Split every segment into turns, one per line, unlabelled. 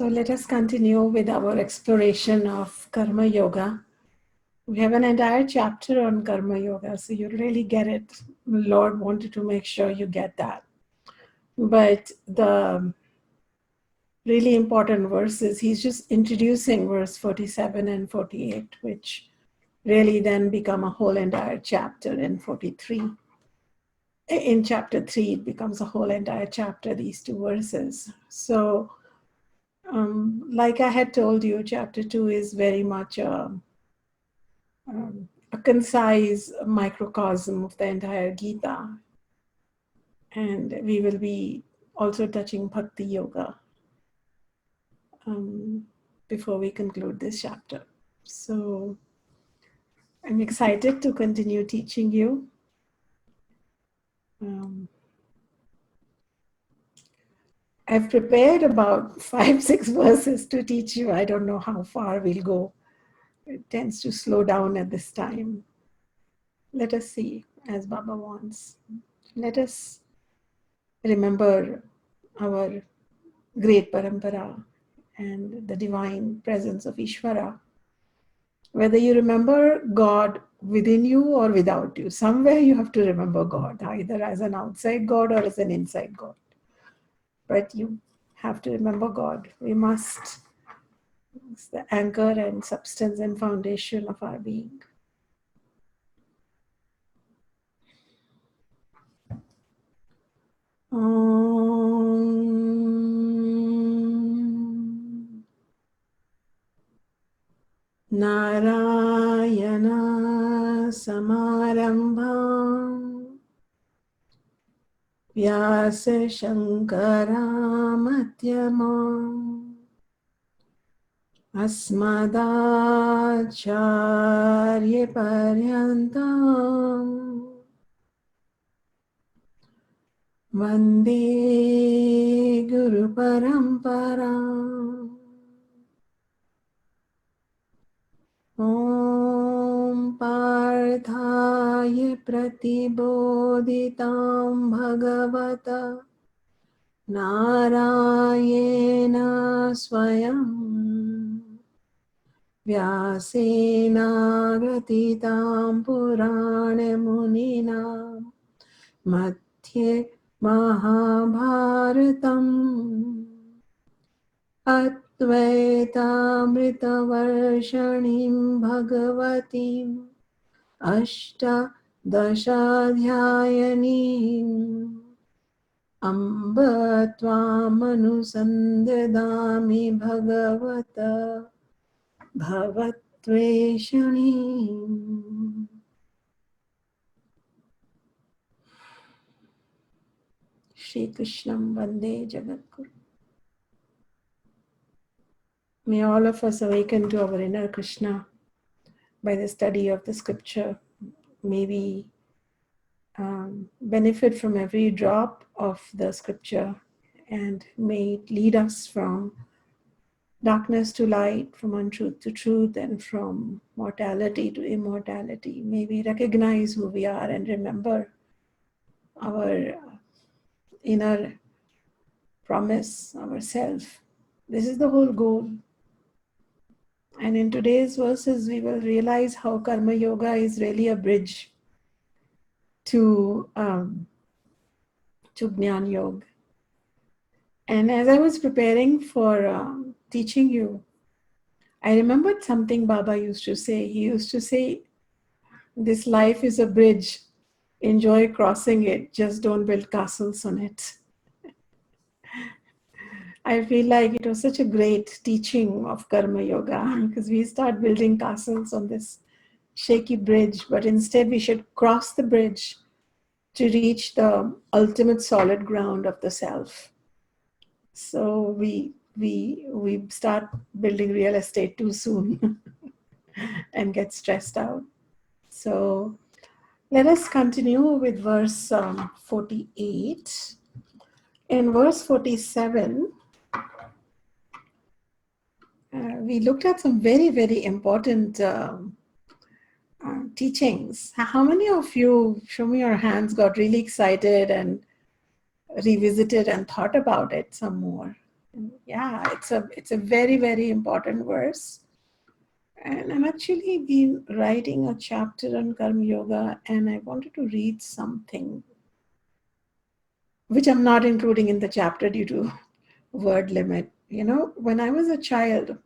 let us continue with our exploration of Karma Yoga. We have an entire chapter on Karma Yoga, so you really get it. Lord wanted to make sure you get that. But the really important verses, he's just introducing verse 47 and 48, which really then become a whole entire chapter in 43. In chapter 3, it becomes a whole entire chapter, these two verses. So, like I had told you, chapter 2 is very much a concise microcosm of the entire Gita. And we will be also touching Bhakti Yoga before we conclude this chapter. So I'm excited to continue teaching you. I've prepared about 5-6 verses to teach you. I don't know how far we'll go. It tends to slow down at this time. Let us see, as Baba wants. Let us remember our great parampara and the divine presence of Ishvara. Whether you remember God within you or without you, somewhere you have to remember God, either as an outside God or as an inside God. But you have to remember God. We must. It's the anchor and substance and foundation of our being. Narayana Samarambham Vyasa Shankara Madhyamam Asmadacharya Paryantam Vande Guru Paramparam. Om Parthaya Pratibodhitam Bhagavata Narayena Swayam Vyasena Gratitam Purana Muninam Madhye Mahabharatam Advaitamritavarshaniim Bhagavatim Ashtadashadhyayanim Amba Tvamanusandadami Bhagavata Bhavatveshanim. Shri Krishnam Vande Jagadguru. May all of us awaken to our inner Krishna by the study of the scripture. May we benefit from every drop of the scripture, and may it lead us from darkness to light, from untruth to truth, and from mortality to immortality. May we recognize who we are and remember our inner promise, our self. This is the whole goal. And in today's verses, we will realize how Karma Yoga is really a bridge to Jnana Yoga. And as I was preparing for teaching you, I remembered something Baba used to say. He used to say, this life is a bridge. Enjoy crossing it. Just don't build castles on it. I feel like it was such a great teaching of Karma Yoga, because we start building castles on this shaky bridge, but instead we should cross the bridge to reach the ultimate solid ground of the self. So we start building real estate too soon and get stressed out. So let us continue with verse 48. In verse 47, we looked at some very, very important teachings. How many of you, show me your hands, got really excited and revisited and thought about it some more And yeah, it's a very, very important verse. And I'm actually been writing a chapter on Karma Yoga, and I wanted to read something which I'm not including in the chapter due to word limit. You know, when I was a child,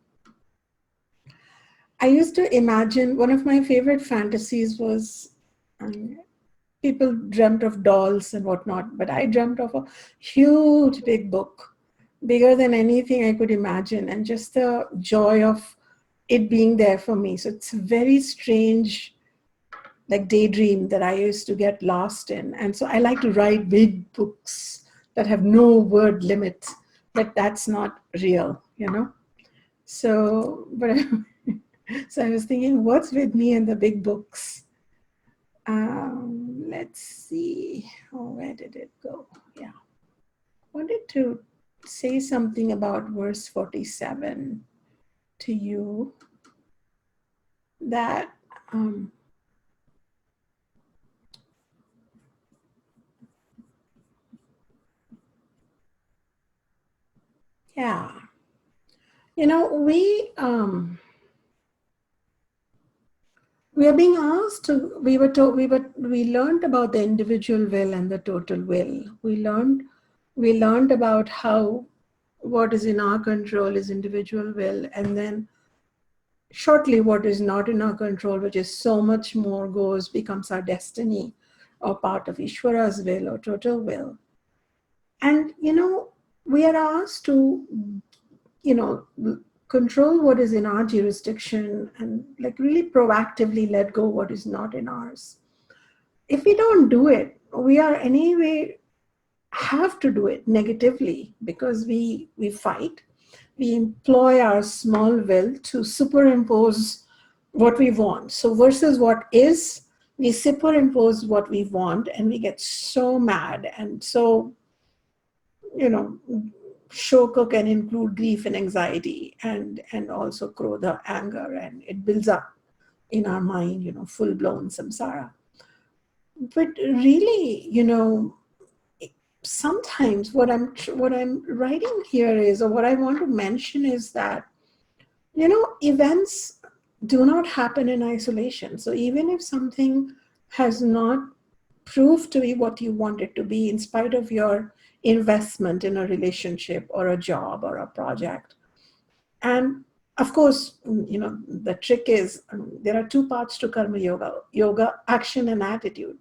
I used to imagine one of my favorite fantasies was people dreamt of dolls and whatnot, but I dreamt of a huge big book, bigger than anything I could imagine, and just the joy of it being there for me. So it's a very strange, like daydream that I used to get lost in. And so I like to write big books that have no word limit, but that's not real, you know? So, but so I was thinking, what's with me and the big books? Let's see. Oh, where did it go? Yeah. Wanted to say something about verse 47 to you that yeah, you know, we are being asked to, we learned about the individual will and the total will. We learned about how what is in our control is individual will, and then shortly what is not in our control, which is so much more, becomes our destiny or part of Ishvara's will or total will. And you know, we are asked to, you know, control what is in our jurisdiction and like really proactively let go what is not in ours. If we don't do it, we are anyway have to do it negatively because we fight. We employ our small will to superimpose what we want. So versus what is, we superimpose what we want, and we get so mad. And so, you know, shoka can include grief and anxiety, and also krodha, anger, and it builds up in our mind, you know, full-blown samsara. But really, you know, sometimes what I'm writing here is, or what I want to mention is that, you know, events do not happen in isolation. So even if something has not proved to be what you want it to be, in spite of your investment in a relationship or a job or a project, and of course, you know, the trick is there are two parts to karma yoga: action and attitude.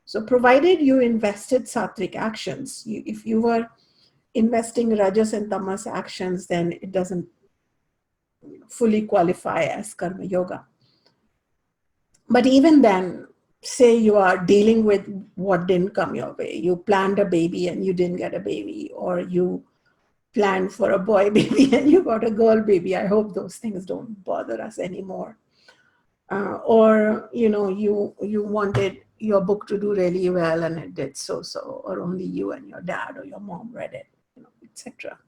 So provided you invested sattvic actions, if you were investing rajas and tamas actions, then it doesn't fully qualify as karma yoga. But even then, say you are dealing with what didn't come your way. You planned a baby and you didn't get a baby, or you planned for a boy baby and you got a girl baby. I hope those things don't bother us anymore. Or you know, you wanted your book to do really well and it did so, or only you and your dad or your mom read it, you know, etc.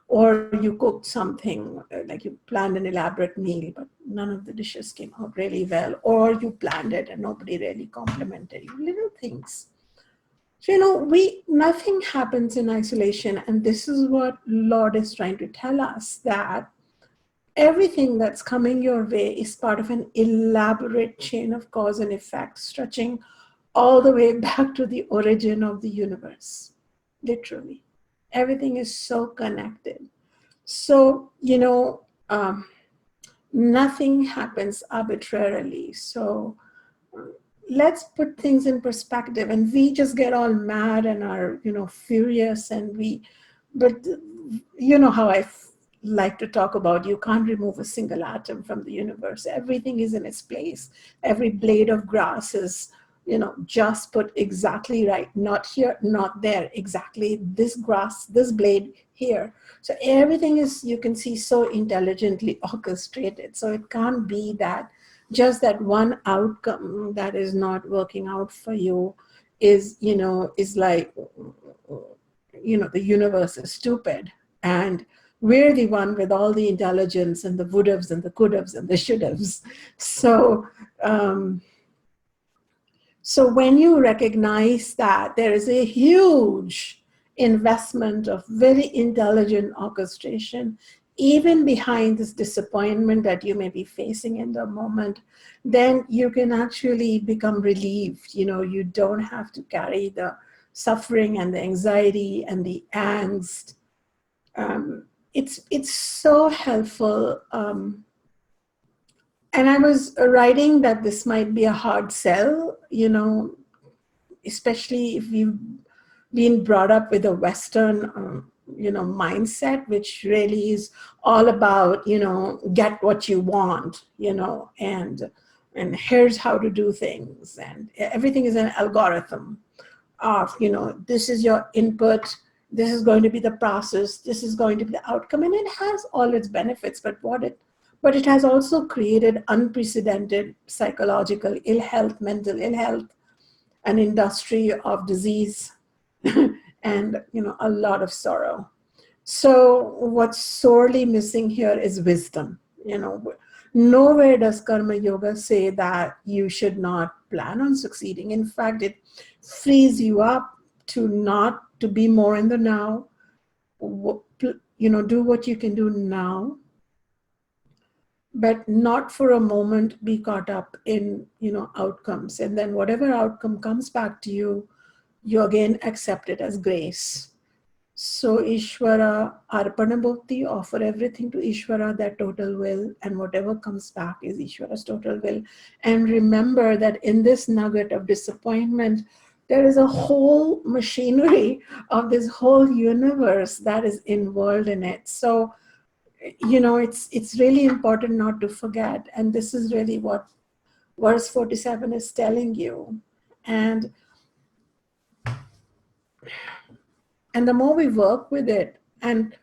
Or you cooked something, like you planned an elaborate meal, but none of the dishes came out really well, or you planned it and nobody really complimented you. Little things. So, you know, nothing happens in isolation, and this is what Lord is trying to tell us, that everything that's coming your way is part of an elaborate chain of cause and effect, stretching all the way back to the origin of the universe. Literally. Everything is so connected. So, you know, nothing happens arbitrarily. So let's put things in perspective, and we just get all mad and are, you know, furious, and but you know how like to talk about, you can't remove a single atom from the universe. Everything is in its place. Every blade of grass is, you know, just put exactly right, not here, not there, exactly this grass, this blade here. So everything is, you can see, so intelligently orchestrated. So it can't be that just that one outcome that is not working out for you is, you know, is like, you know, the universe is stupid and we're the one with all the intelligence and the would-haves and the could-haves and the should-haves. So so when you recognize that there is a huge investment of very intelligent orchestration, even behind this disappointment that you may be facing in the moment, then you can actually become relieved. You don't have to carry the suffering and the anxiety and the angst. It's so helpful. And I was writing that this might be a hard sell, especially if you've been brought up with a Western, mindset, which really is all about, get what you want, and here's how to do things. And everything is an algorithm of, this is your input, this is going to be the process, this is going to be the outcome. And it has all its benefits, but it has also created unprecedented psychological ill health, mental ill health, an industry of disease, and a lot of sorrow. So what's sorely missing here is wisdom. Nowhere does karma yoga say that you should not plan on succeeding. In fact, it frees you up to be more in the now. Do what you can do now, but not for a moment be caught up in outcomes. And then whatever outcome comes back to you, you again accept it as grace. So Ishvara Arpana Bhakti, offer everything to Ishvara, that total will, and whatever comes back is Ishvara's total will. And remember that in this nugget of disappointment, there is a whole machinery of this whole universe that is involved in it. So, it's really important not to forget. And this is really what verse 47 is telling you. And the more we work with it, and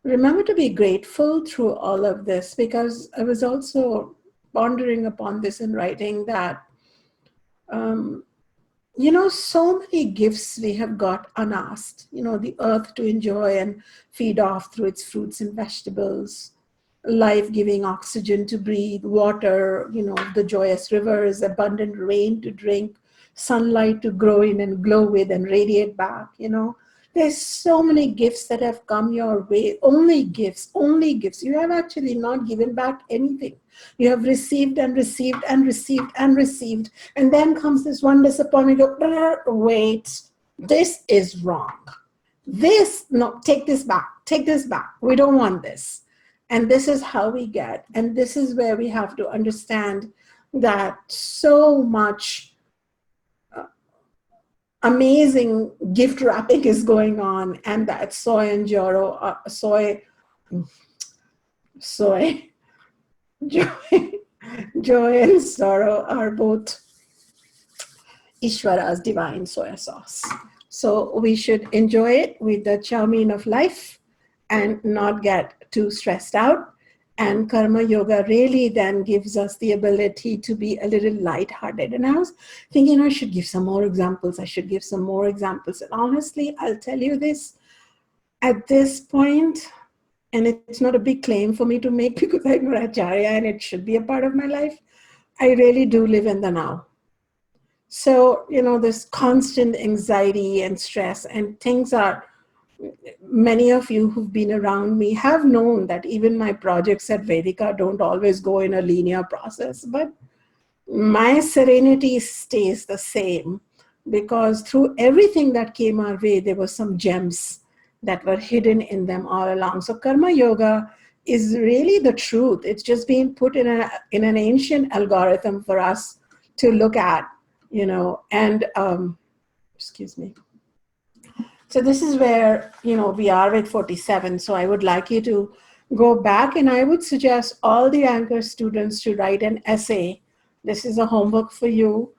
remember to be grateful through all of this, because I was also pondering upon this in writing that, so many gifts we have got unasked, the earth to enjoy and feed off through its fruits and vegetables, life-giving oxygen to breathe, water, the joyous rivers, abundant rain to drink, sunlight to grow in and glow with and radiate back. There's so many gifts that have come your way. Only gifts, only gifts. You have actually not given back anything. You have received and received and received and received. And then comes this one disappointment. You go, wait, this is wrong. Take this back. Take this back. We don't want this. And this is how we get. And this is where we have to understand that so much amazing gift wrapping is going on, and that joy, joy and sorrow are both Ishvara's divine soya sauce. So we should enjoy it with the chow mein of life and not get too stressed out. And karma yoga really then gives us the ability to be a little lighthearted. And I was thinking, I should give some more examples. And honestly, I'll tell you this, at this point, and it's not a big claim for me to make because I'm an Acharya and it should be a part of my life, I really do live in the now. So, this constant anxiety and stress and things are, many of you who've been around me have known that even my projects at Vedika don't always go in a linear process, but my serenity stays the same because through everything that came our way, there were some gems that were hidden in them all along. So karma yoga is really the truth. It's just being put in an ancient algorithm for us to look at, and excuse me. So this is where, we are with 47. So I would like you to go back, and I would suggest all the Anchor students to write an essay. This is a homework for you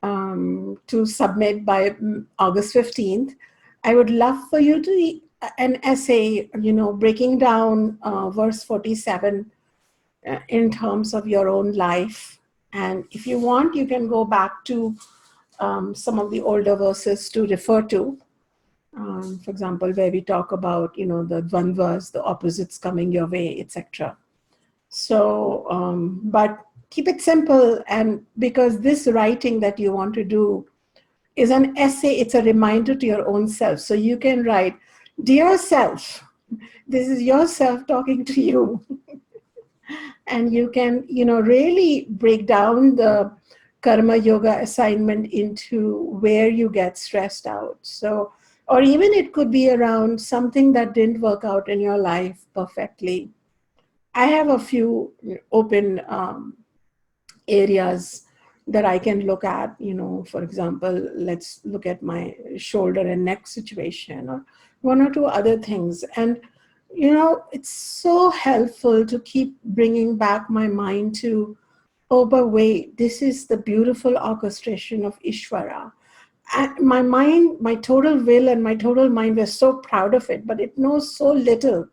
to submit by August 15th. I would love for you to an essay, breaking down verse 47 in terms of your own life. And if you want, you can go back to some of the older verses to refer to. For example, where we talk about, the dvandvas, the opposites coming your way, etc. So, but keep it simple, and because this writing that you want to do is an essay. It's a reminder to your own self. So you can write, "Dear self," this is yourself talking to you. And you can, really break down the karma yoga assignment into where you get stressed out. So, or even it could be around something that didn't work out in your life perfectly. I have a few open areas that I can look at. For example, let's look at my shoulder and neck situation, or one or two other things. And, it's so helpful to keep bringing back my mind to, oh, but wait, this is the beautiful orchestration of Ishvara. And my mind, my total will and my total mind, we're so proud of it, but it knows so little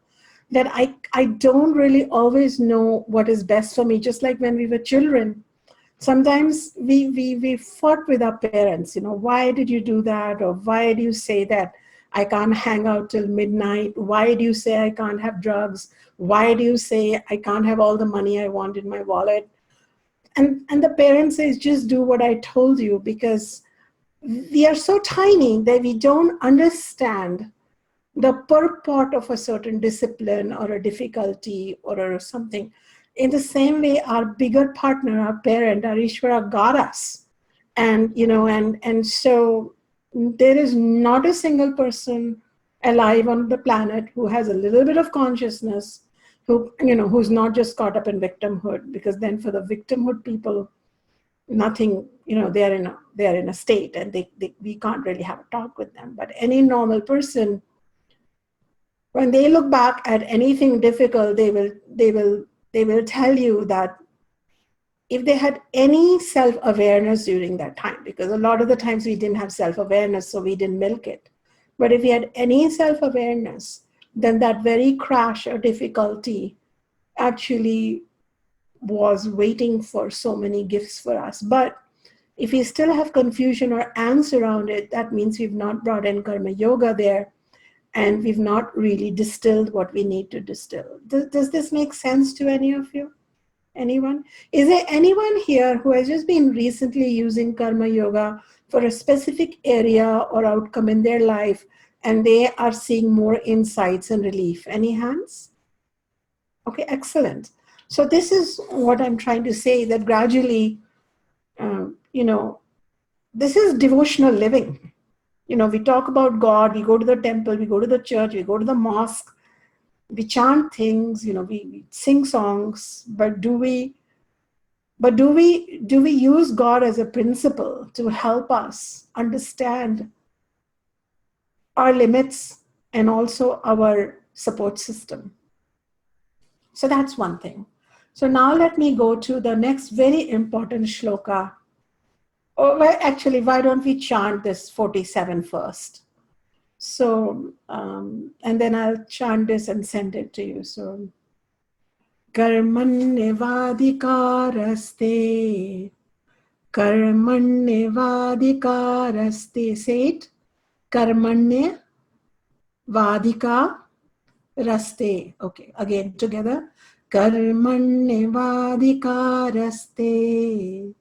that I don't really always know what is best for me. Just like when we were children, sometimes we fought with our parents, why did you do that? Or why do you say that I can't hang out till midnight? Why do you say I can't have drugs? Why do you say I can't have all the money I want in my wallet? And the parent says, just do what I told you, because we are so tiny that we don't understand the purport of a certain discipline or a difficulty or something. In the same way, our bigger partner, our parent, our Ishvara got us. And so there is not a single person alive on the planet who has a little bit of consciousness, who's not just caught up in victimhood, because then for the victimhood people, nothing, they are in a state, and we can't really have a talk with them. But any normal person, when they look back at anything difficult, they will tell you that if they had any self-awareness during that time, because a lot of the times we didn't have self-awareness, so we didn't milk it. But if we had any self-awareness, then that very crash or difficulty actually was waiting for so many gifts for us. But if we still have confusion or angst around it, that means we've not brought in karma yoga there, and we've not really distilled what we need to distill. Does this make sense to any of you? Anyone? Is there anyone here who has just been recently using karma yoga for a specific area or outcome in their life, and they are seeing more insights and relief? Any hands? Okay, excellent. So this is what I'm trying to say, that gradually, this is devotional living. We talk about God, we go to the temple, we go to the church, we go to the mosque, we chant things, we sing songs, but do we use God as a principle to help us understand our limits and also our support system? So that's one thing. So now let me go to the next very important shloka. Oh, well, actually, why don't we chant this 47 first? So, and then I'll chant this and send it to you. So, Karmanyevadikaraste, Karmanyevadikaraste. Say it. Karmanyevadikaraste. Okay, again together. Karmanyevadikaraste,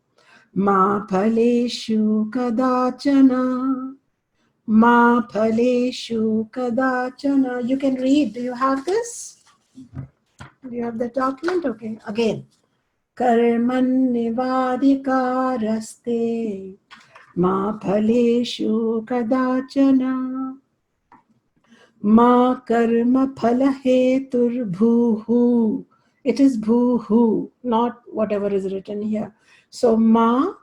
ma phaleshu kadachana. Ma phaleshu kadachana. You can read. Do you have this? Do you have the document? Okay. Again. Karmanyevadikaraste ma phaleshu kadachana ma karma phalahetur bhuhu. It is bhuhu, not whatever is written here. So ma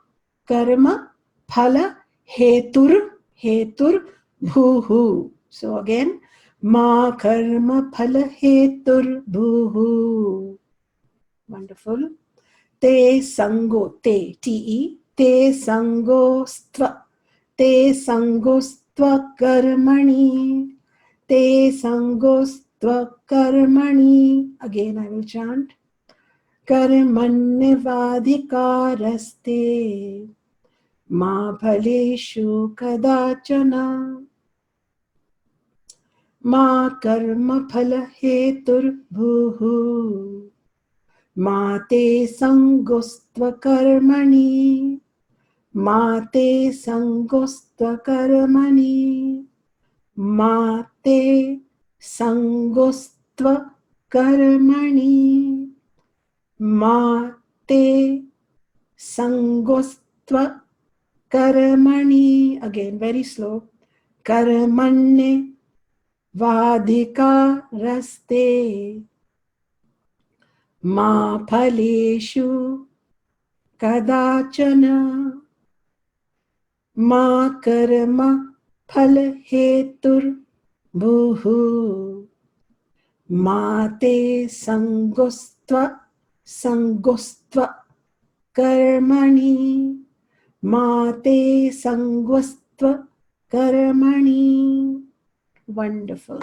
karma phala hetur bhuhu. So again, ma karma phala hetur bhuhu. Wonderful. Te sango, te sangostva karmani, te sangostva karmani. Again, I will chant. Karmanyevadikaraste ma phaleshu kadachana ma karma phala hetur bhuhu ma te sangostva karmani Ma te sangostva karmani. Ma te sangostva karmani. Ma te sangostva karmani. Again, very slow. Karmanye vadhika raste. Ma phaleshu kadachana. Ma karma phal hetur bhuhu. Ma te sangostva karmani. Ma te sangostva karmani. Wonderful.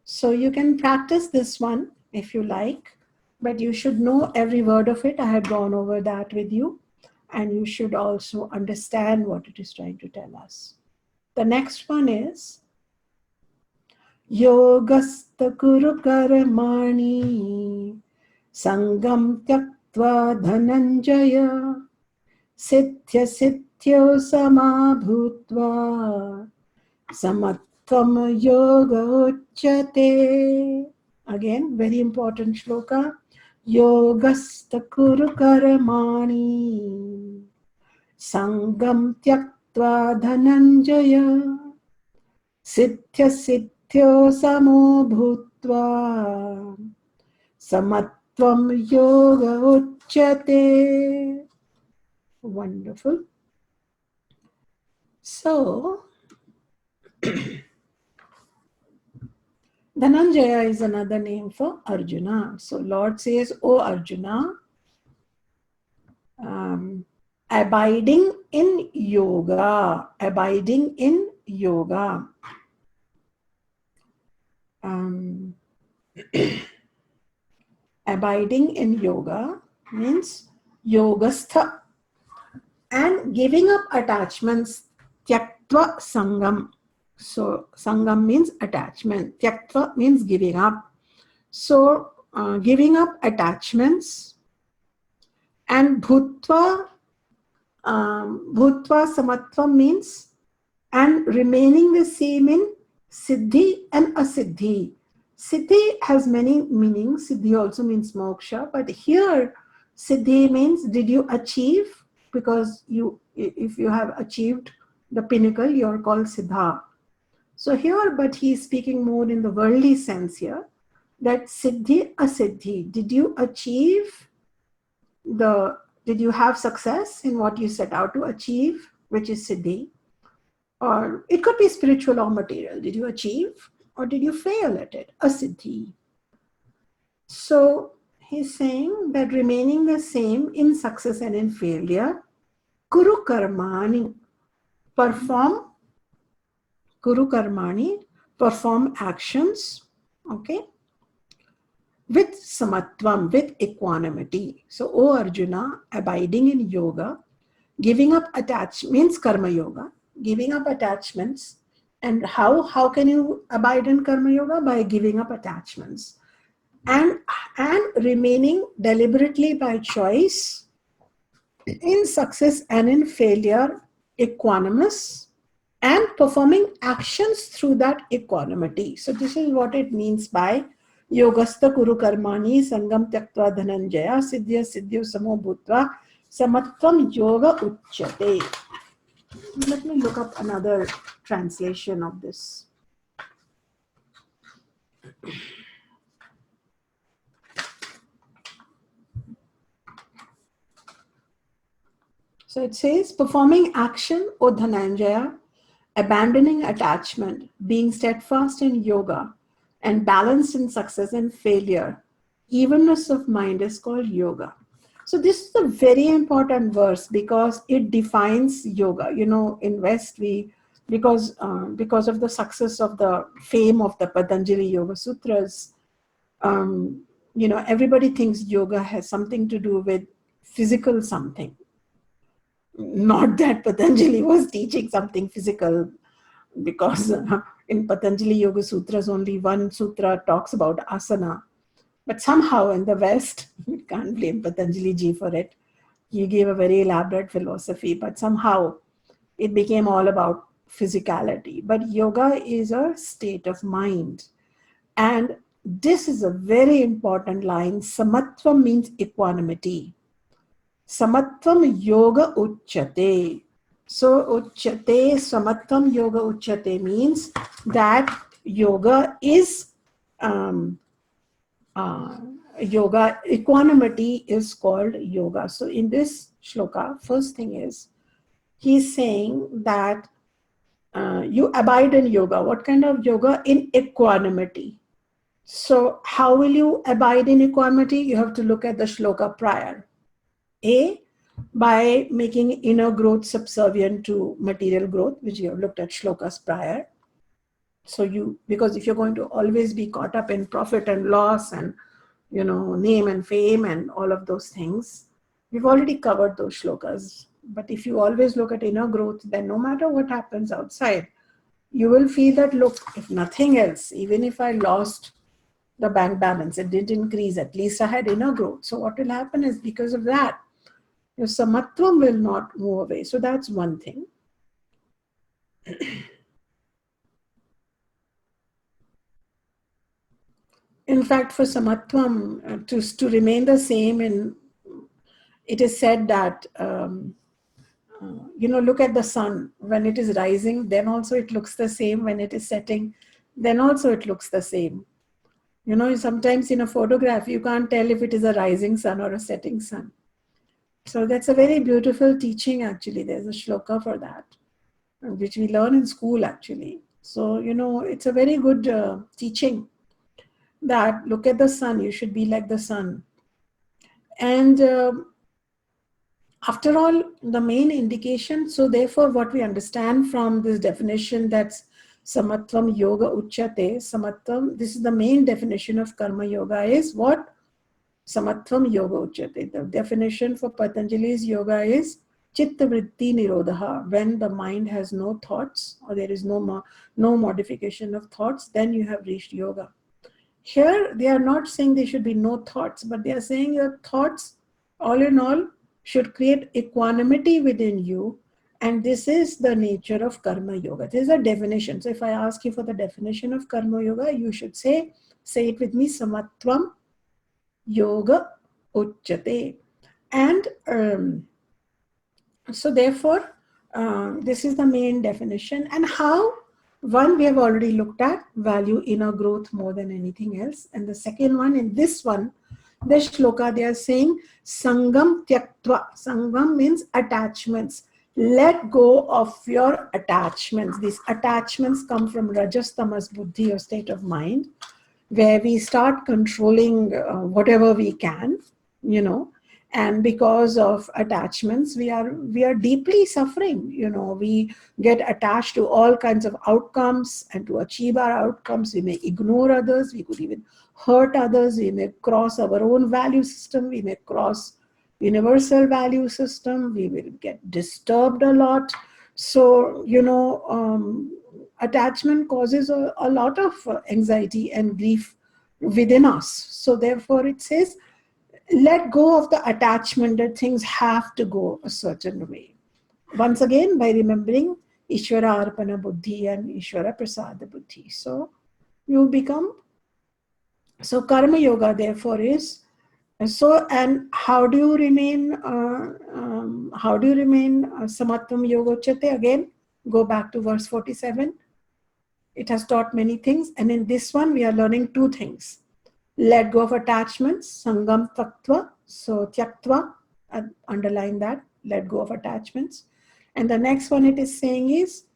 So you can practice this one if you like, but you should know every word of it. I had gone over that with you, and you should also understand what it is trying to tell us. The next one is Yogastha Kuru Karmani Sangam Tyaktva Dhananjaya Sithya Sithyo Samabhutva Samatvam Yoga Uchyate. Again, very important shloka. Yogastha Kuru Karmani Sangam Tyaktva Dhananjaya Sithya Sithyo Samo Bhutva Samatvam Yoga Uchyate. Wonderful. So, Dhananjaya is another name for Arjuna. So, Lord says, O Arjuna, abiding in yoga, abiding in yoga. Abiding in yoga means yogastha, and giving up attachments, tyaktva sangam. So sangam means attachment, tyaktva means giving up. So giving up attachments, and bhutva samatvam means and remaining the same in siddhi and asiddhi. Siddhi has many meanings. Siddhi also means moksha, but here siddhi means did you achieve? Because if you have achieved the pinnacle, you are called siddha. So here, but he is speaking more in the worldly sense here, that siddhi asiddhi. Did you achieve did you have success in what you set out to achieve, which is siddhi? Or it could be spiritual or material. Did you achieve or did you fail at it? Asiddhi. So he's saying that remaining the same in success and in failure, kuru karmani, perform actions, okay, with samatvam, with equanimity. So, O Arjuna, abiding in yoga, giving up attachment means karma yoga, giving up attachments. And how can you abide in karma yoga? By giving up attachments and remaining deliberately by choice in success and in failure equanimous, and performing actions through that equanimity. So this is what it means by Yogastha Kuru Karmani Sangam Tyaktva Dhananjaya Siddhya Siddhyo Samo Bhutva Samatvam Yoga Uchyate. Let me look up another translation of this. So it says, performing action, O Dhananjaya, abandoning attachment, being steadfast in yoga, and balanced in success and failure, evenness of mind is called yoga. So this is a very important verse because it defines yoga. You know, in West, because of the success of the fame of the Patanjali Yoga Sutras, everybody thinks yoga has something to do with physical something. Not that Patanjali was teaching something physical, because in Patanjali Yoga Sutras, only one sutra talks about asana. But somehow in the West, we can't blame Patanjali ji for it. He gave a very elaborate philosophy, but somehow it became all about physicality. But yoga is a state of mind. And this is a very important line. Samatvam means equanimity. Samatvam yoga uchyate. So uchyate, samatvam yoga uchyate means that yoga is yoga, equanimity is called yoga. So in this shloka, first thing is, he's saying that you abide in yoga. What kind of yoga? In equanimity. So how will you abide in equanimity? You have to look at the shloka prior. A, by making inner growth subservient to material growth, which you have looked at shlokas prior. So because if you're going to always be caught up in profit and loss and name and fame and all of those things, we've already covered those shlokas. But if you always look at inner growth, then no matter what happens outside, you will feel that, look, if nothing else, even if I lost the bank balance, it didn't increase, at least I had inner growth. So what will happen is, because of that, your samatvam will not move away. So that's one thing. In fact, for samatvam to remain the same, it is said that look at the sun. When it is rising, then also it looks the same. When it is setting, then also it looks the same. Sometimes in a photograph, you can't tell if it is a rising sun or a setting sun. So that's a very beautiful teaching, actually. There's a shloka for that, which we learn in school, actually. So, it's a very good teaching that look at the sun, you should be like the sun. And after all, the main indication, so therefore what we understand from this definition, that's samatvam yoga uchyate, samatvam, this is the main definition of karma yoga, is what? Samatvam yoga uchyate. The definition for Patanjali's yoga is chitta vritti nirodha. When the mind has no thoughts, or there is no modification of thoughts, then you have reached yoga. Here, they are not saying there should be no thoughts, but they are saying your thoughts, all in all, should create equanimity within you. And this is the nature of karma yoga. This is a definition. So if I ask you for the definition of karma yoga, you should say it with me, samatvam yoga uchyate. And so therefore, this is the main definition. And how? One, we have already looked at, value inner growth more than anything else. And the second one, in this one, this shloka, they are saying sangam tyaktva. Sangam means attachments. Let go of your attachments. These attachments come from rajas, tamas, buddhi, or state of mind, where we start controlling whatever we can, and because of attachments, we are deeply suffering. We get attached to all kinds of outcomes, and to achieve our outcomes, we may ignore others, we could even hurt others, we may cross our own value system, we may cross universal value system, we will get disturbed a lot. So, attachment causes a lot of anxiety and grief within us. So therefore it says, let go of the attachment that things have to go a certain way. Once again, by remembering Ishvara Arpana Buddhi and Ishvara Prasada Buddhi. So you become, so Karma Yoga therefore is, so, and how do you remain Samatvam Yoga Uchyate? Again, go back to verse 47. It has taught many things, and in this one we are learning two things. Let go of attachments, sangam taktva, so tyaktva, underline that, let go of attachments. And the next one it is saying is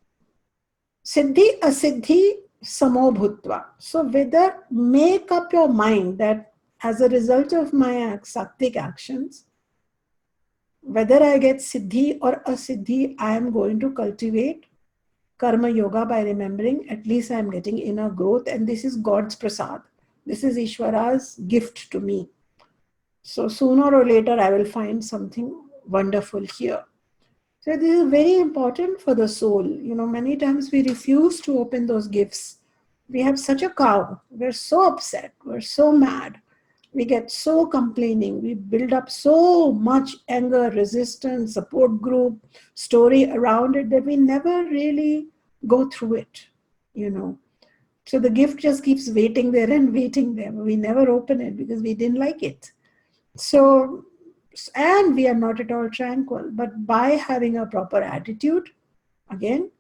siddhi asiddhi samo bhutva. So whether make up your mind that as a result of my sattvic actions, whether I get siddhi or asiddhi, I am going to cultivate karma yoga by remembering at least I am getting inner growth, and this is God's prasad. This is Ishvara's gift to me. So sooner or later, I will find something wonderful here. So this is very important for the soul. Many times we refuse to open those gifts. We have such a cow. We're so upset. We're so mad. We get so complaining. We build up so much anger, resistance, support group, story around it that we never really go through it, you know. So the gift just keeps waiting there and waiting there. We never open it because we didn't like it. So, and we are not at all tranquil. But by having a proper attitude, again,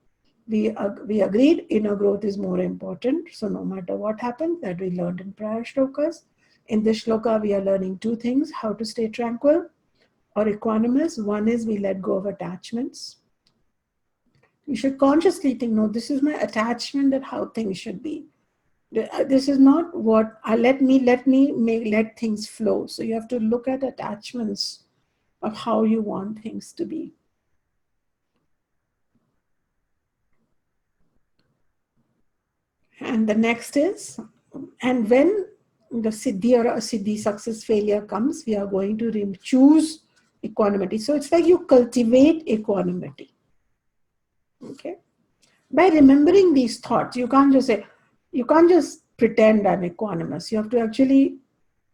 we agreed inner growth is more important. So no matter what happens, that we learned in prior shlokas. In this shloka, we are learning two things: how to stay tranquil or equanimous. One is we let go of attachments. You should consciously think, no, this is my attachment, that how things should be. This is not what let things flow. So you have to look at attachments of how you want things to be. And the next is, and when the siddhi or a siddhi success failure comes, we are going to choose equanimity. So it's like you cultivate equanimity. Okay. By remembering these thoughts, you can't just pretend I'm equanimous. You have to actually,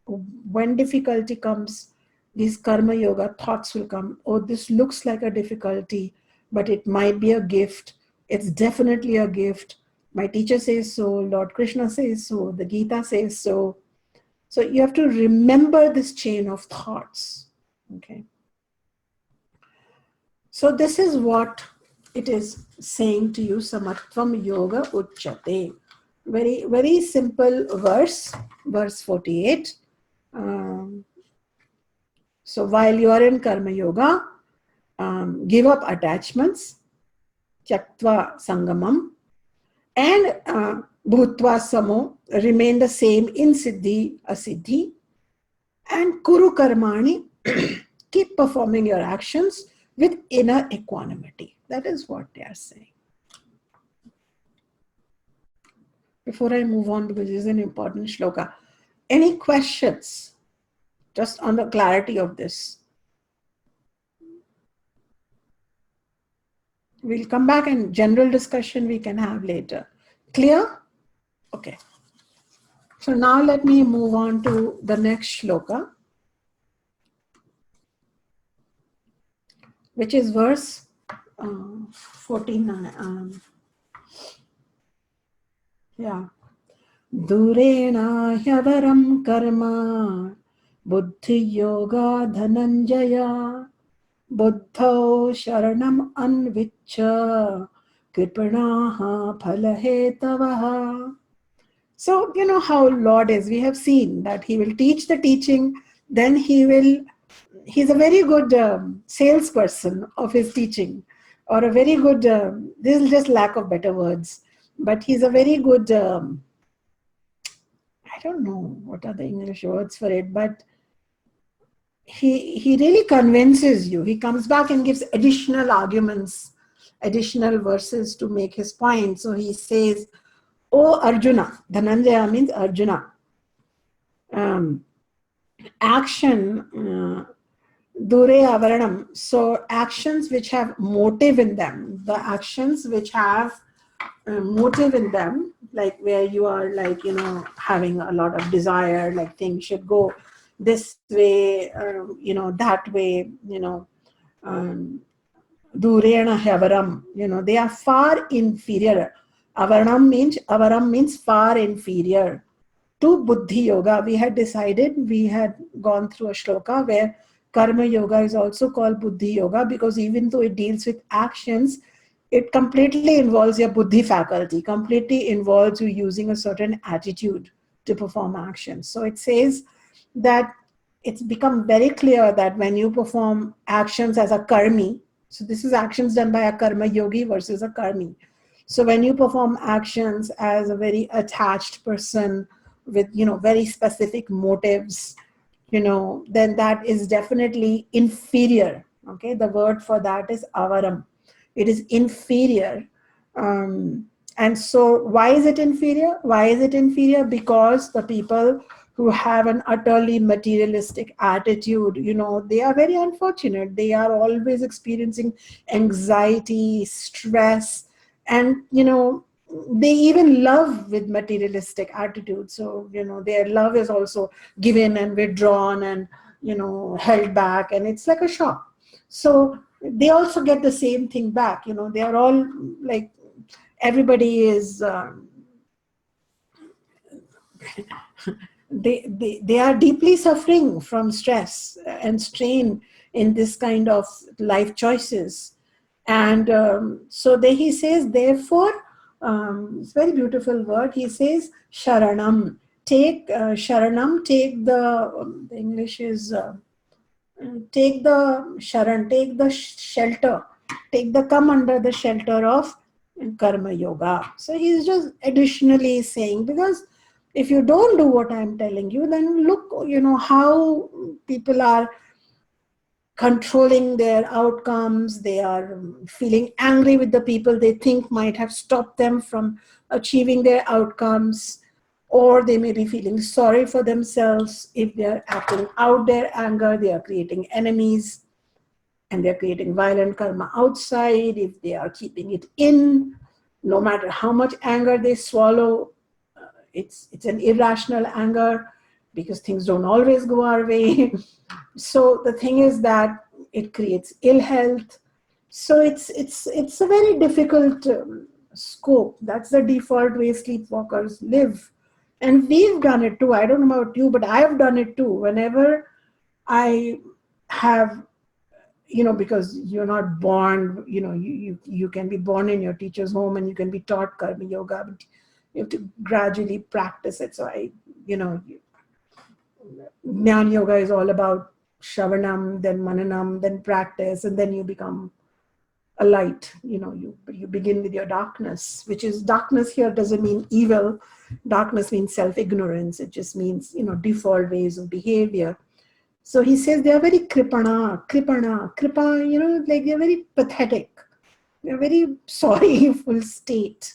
when difficulty comes, these karma yoga thoughts will come. Oh, this looks like a difficulty, but it might be a gift. It's definitely a gift. My teacher says so, Lord Krishna says so, the Gita says so. So you have to remember this chain of thoughts. Okay. So this is what it is saying to you, Samatvam Yoga Uchyate. Very, very simple verse 48. So while you are in Karma Yoga, give up attachments, Tyaktva Sangamam, and Bhutva Samo, remain the same in Siddhi, Asiddhi, and Kuru Karmani, keep performing your actions with inner equanimity. That is what they are saying. Before I move on, because this is an important shloka, any questions just on the clarity of this? We'll come back and general discussion we can have later. Clear? Okay. So now let me move on to the next shloka, which is verse 49. Durena hyavaram karma buddhi yoga dhananjaya buddho sharanam anvichya kripanaha phalahetavaha. So, you know how Lord is. We have seen that He will teach the teaching, then He's a very good salesperson of His teaching, or a very good, this is just lack of better words, but He's a very good, I don't know what are the English words for it, but he really convinces you. He comes back and gives additional arguments, additional verses to make his point. So he says, "O Arjuna," Dhananjaya means Arjuna, action, dure avaranam. So actions which have motive in them, the actions which have motive in them, like where you are like, having a lot of desire, like things should go this way, that way, durena havaram, they are far inferior. Avaram means far inferior to buddhi yoga. We had decided, we had gone through a shloka where karma yoga is also called buddhi yoga, because even though it deals with actions, it completely involves your buddhi faculty, completely involves you using a certain attitude to perform actions. So it says that it's become very clear that when you perform actions as a karmi, so this is actions done by a karma yogi versus a karmi. So when you perform actions as a very attached person with, very specific motives, then that is definitely inferior. Okay, the word for that is avaram. It is inferior. And so why is it inferior? Why is it inferior? Because the people who have an utterly materialistic attitude, they are very unfortunate. They are always experiencing anxiety, stress, and, they even love with materialistic attitude. So, their love is also given and withdrawn and, held back, and it's like a shock. So they also get the same thing back. They are all like, everybody is, they are deeply suffering from stress and strain in this kind of life choices. And so there he says, therefore, it's a very beautiful word. He says, sharanam. Take sharanam, take the English is, take the sharan, take the shelter, come under the shelter of karma yoga. So he's just additionally saying, because if you don't do what I'm telling you, then look, how people are controlling their outcomes. They are feeling angry with the people they think might have stopped them from achieving their outcomes, or they may be feeling sorry for themselves. If they are acting out their anger, they are creating enemies, and they're creating violent karma outside. If they are keeping it in, no matter how much anger they swallow, it's an irrational anger, because things don't always go our way. So the thing is that it creates ill health. So it's a very difficult scope. That's the default way sleepwalkers live. And we've done it too. I don't know about you, but I've done it too. Whenever I have, because you're not born, you can be born in your teacher's home and you can be taught karma yoga, but you have to gradually practice it. So Jnana Yoga is all about Shravanam, then Mananam, then practice, and then you become a light. You begin with your darkness, which is, darkness here doesn't mean evil. Darkness means self-ignorance. It just means, default ways of behavior. So he says they are very kripa, like they're very pathetic. They're very sorrowful state.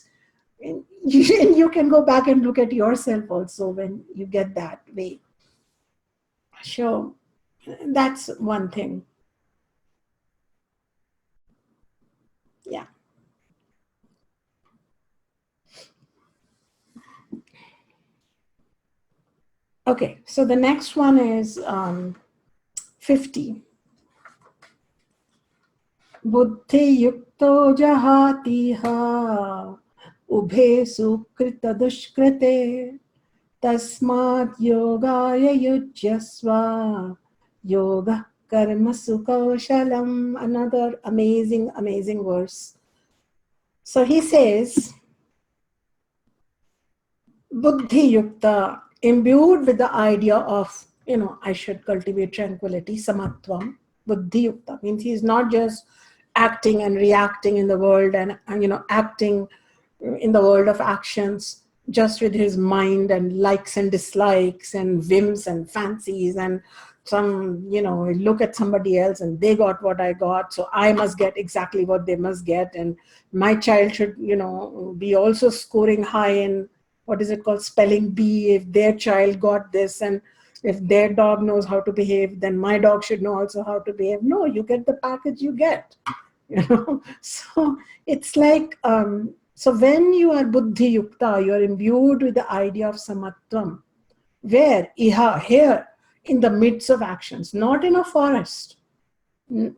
And you can go back and look at yourself also when you get that way. So that's one thing. Yeah. Okay, so the next one is 50. Buddhi yukto jahatiha ubhe sukrita dushkrite tasmat yogaya yujyasva yoga karma sukoshalam. Another amazing verse. So he says, Buddhi yukta, imbued with the idea of, I should cultivate tranquility, samatvam. Buddhi yukta means he's not just acting and reacting in the world and acting in the world of actions just with his mind and likes and dislikes and whims and fancies and some, look at somebody else and they got what I got, so I must get exactly what they must get, and my child should, be also scoring high in, what is it called, spelling bee, if their child got this, and if their dog knows how to behave, then my dog should know also how to behave. No, you get the package you get. So it's like, so when you are buddhi yukta, you are imbued with the idea of samatvam, where iha, here, in the midst of actions, not in a forest.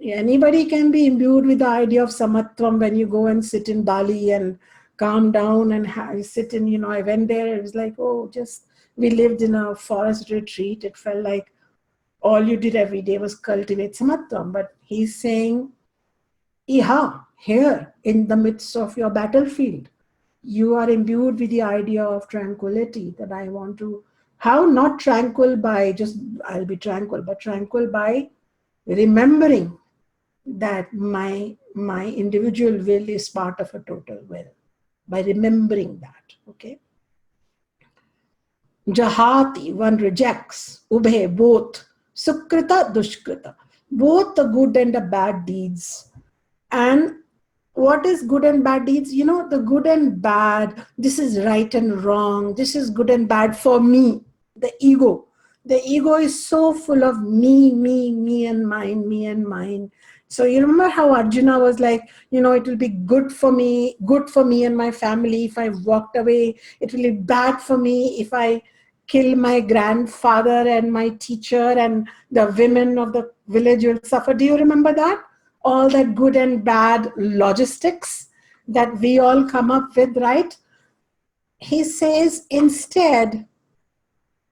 Anybody can be imbued with the idea of samatvam when you go and sit in Bali and calm down and sit in, I went there, it was like, we lived in a forest retreat. It felt like all you did every day was cultivate samatvam. But he's saying, iha, here, in the midst of your battlefield, you are imbued with the idea of tranquility, that I want to, how not tranquil by just, I'll be tranquil, but tranquil by remembering that my individual will is part of a total will, by remembering that, okay? Jahati, one rejects, ubhe, both, sukrita, dushkrita, both the good and the bad deeds. And what is good and bad deeds? The good and bad, this is right and wrong, this is good and bad for me, the ego. The ego is so full of me and mine, So you remember how Arjuna was like, it will be good for me and my family if I walked away. It will be bad for me if I kill my grandfather and my teacher, and the women of the village will suffer. Do you remember that? All that good and bad logistics that we all come up with, right? He says instead,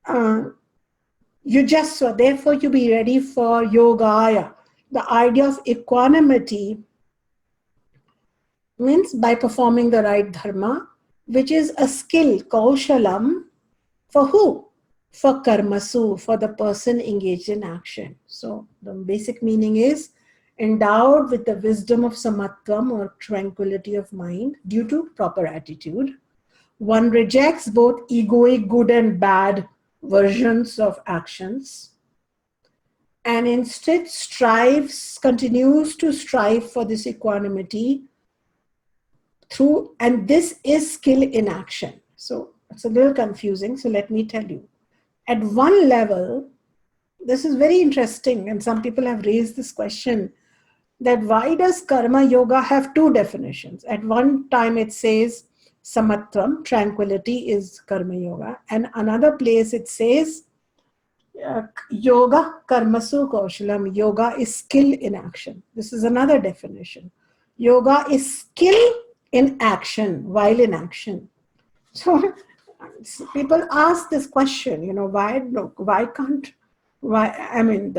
therefore you be ready for yogaya. The idea of equanimity means by performing the right dharma, which is a skill, kaushalam, for who? For karmasu, for the person engaged in action. So the basic meaning is endowed with the wisdom of samatvam or tranquility of mind due to proper attitude. One rejects both egoic good and bad versions of actions, and instead continues to strive for this equanimity through, and this is skill in action. So it's a little confusing, so let me tell you. At one level, this is very interesting, and some people have raised this question, that why does karma yoga have two definitions? At one time it says samatvam, tranquility, is karma yoga, and another place it says yoga karmasu kaushalam, yoga is skill in action. This is another definition. Yoga is skill in action, while in action. So people ask this question, why can't, I mean,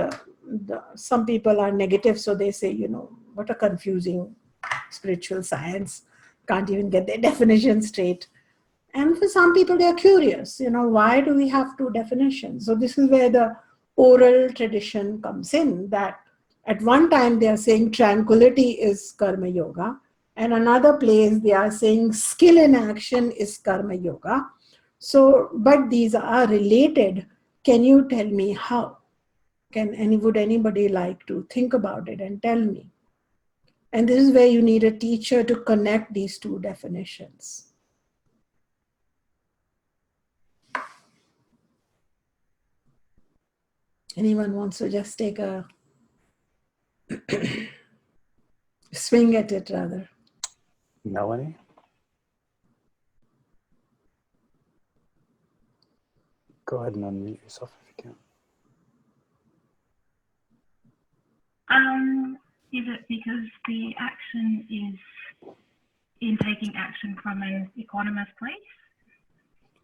some people are negative, so they say, what a confusing spiritual science, can't even get their definition straight. And for some people, they are curious, why do we have two definitions? So this is where the oral tradition comes in, that at one time they are saying tranquility is karma yoga, and another place they are saying skill in action is karma yoga. So, but these are related. Can you tell me how? Would anybody like to think about it and tell me? And this is where you need a teacher to connect these two definitions. Anyone wants to just take a swing at it, rather?
Melanie? Go ahead and unmute yourself if you
can. Is it because the action is in taking action from an equanimous place?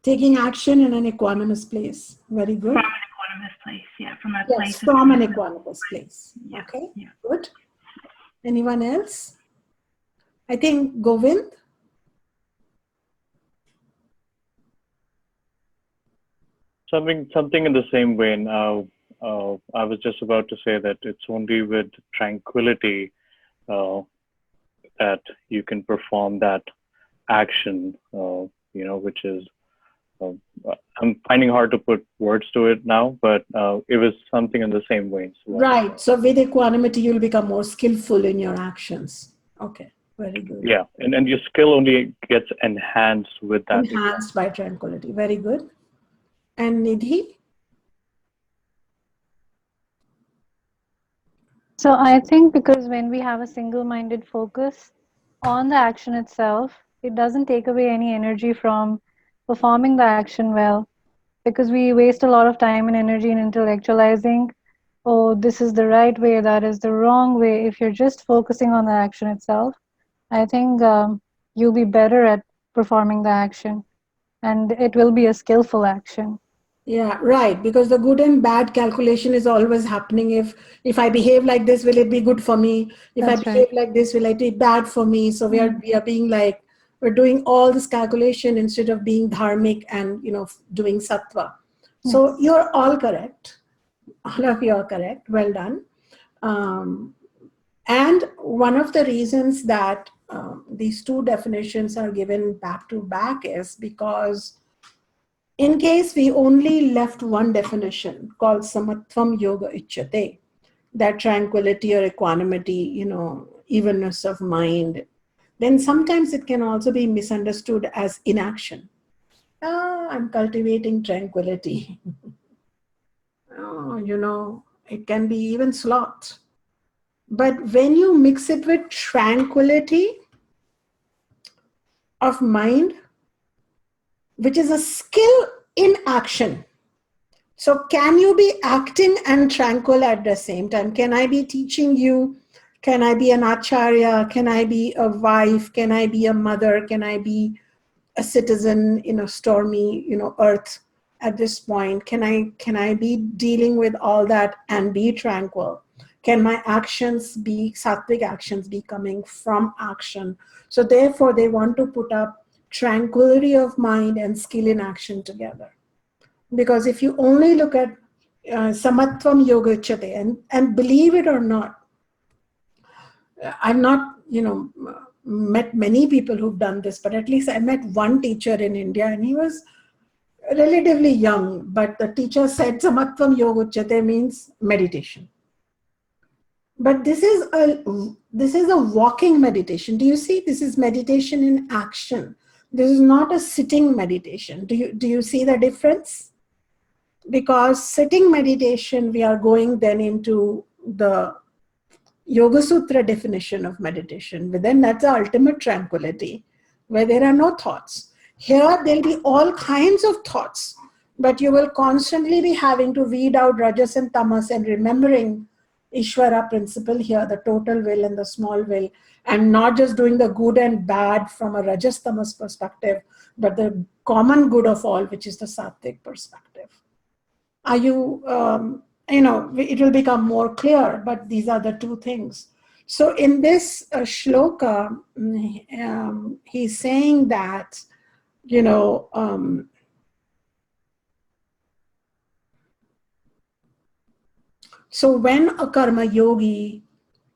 Taking action in an equanimous place. Very good.
From an equanimous place, yeah. From a place.
From an equanimous place.
Yeah.
Okay,
yeah.
Good. Anyone else? I think Govind?
Something in the same vein. I was just about to say that it's only with tranquility that you can perform that action, which is, I'm finding hard to put words to it now, but it was something in the same vein. So
right. So with equanimity, you'll become more skillful in your actions. Okay. Very good.
Yeah. And your skill only gets enhanced with that.
Enhanced by tranquility. Very good. And Nidhi?
So I think because when we have a single-minded focus on the action itself, it doesn't take away any energy from performing the action well, because we waste a lot of time and energy in intellectualizing, oh, this is the right way, that is the wrong way. If you're just focusing on the action itself, I think you'll be better at performing the action, and it will be a skillful action.
Yeah, right. Because the good and bad calculation is always happening. If I behave like this, will it be good for me? If I behave like this, will it be bad for me? So we are being like, we're doing all this calculation instead of being dharmic and doing sattva. So you're all correct. All of you are correct. Well done. And one of the reasons that these two definitions are given back to back is because in case we only left one definition called samatvam yoga ichyate, that tranquility or equanimity, evenness of mind, then sometimes it can also be misunderstood as inaction. I'm cultivating tranquility. It can be even sloth. But when you mix it with tranquility of mind, which is a skill in action. So can you be acting and tranquil at the same time? Can I be teaching you? Can I be an acharya? Can I be a wife? Can I be a mother? Can I be a citizen in a stormy, earth at this point? Can I be dealing with all that and be tranquil? Can my actions be sattvic actions be coming from action? So therefore they want to put up tranquility of mind and skill in action together. Because if you only look at samatvam yoga uchyate, and believe it or not, I've not, met many people who've done this, but at least I met one teacher in India, and he was relatively young, but the teacher said samatvam yoga uchyate means meditation. But this is a walking meditation. Do you see? This is meditation in action. This is not a sitting meditation. Do you see the difference? Because sitting meditation, we are going then into the Yoga Sutra definition of meditation. But then that's the ultimate tranquility, where there are no thoughts. Here, there'll be all kinds of thoughts, but you will constantly be having to weed out rajas and tamas and remembering Ishvara principle here, the total will and the small will, and not just doing the good and bad from a rajas tamas perspective, but the common good of all, which is the sattvic perspective. Are you, it will become more clear, but these are the two things. So in this shloka, he's saying that, so when a karma yogi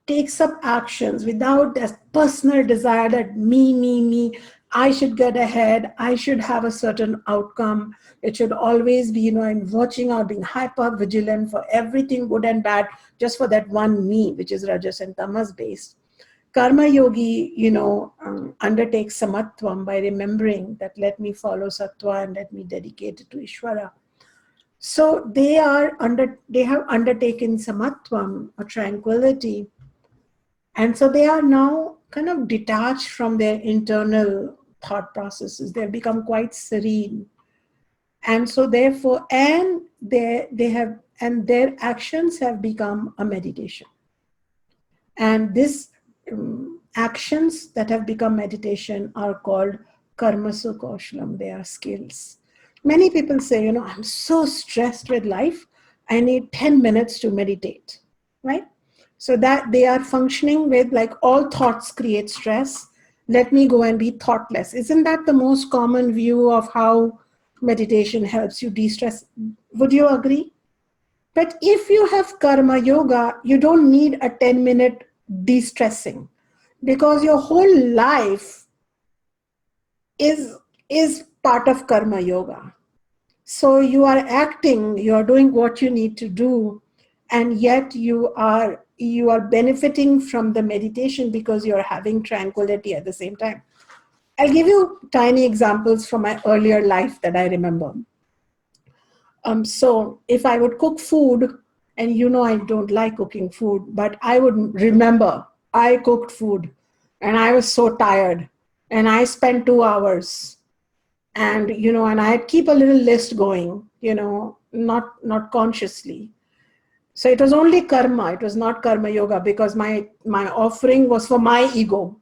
takes up actions without that personal desire that me, I should get ahead, I should have a certain outcome, it should always be, I'm watching out, being hyper vigilant for everything good and bad, just for that one me, which is rajas and tamas based. Karma yogi, undertakes samatvam by remembering that let me follow sattva and let me dedicate it to Ishvara. So they have undertaken samatvam, or tranquility, and so they are now kind of detached from their internal thought processes. They've become quite serene. And so therefore, and their actions have become a meditation. And these actions that have become meditation are called karmasu kaushlam. They are skills. Many people say, I'm so stressed with life, I need 10 minutes to meditate, right? So that they are functioning with like all thoughts create stress. Let me go and be thoughtless. Isn't that the most common view of how meditation helps you de-stress? Would you agree? But if you have karma yoga, you don't need a 10-minute de-stressing, because your whole life is part of karma yoga. So you are acting, you are doing what you need to do, and yet you are benefiting from the meditation because you are having tranquility at the same time. I'll give you tiny examples from my earlier life that I remember. So if I would cook food, and I don't like cooking food, but I would remember I cooked food and I was so tired and I spent 2 hours, and and I'd keep a little list going, not consciously. So it was only karma, it was not karma yoga, because my offering was for my ego,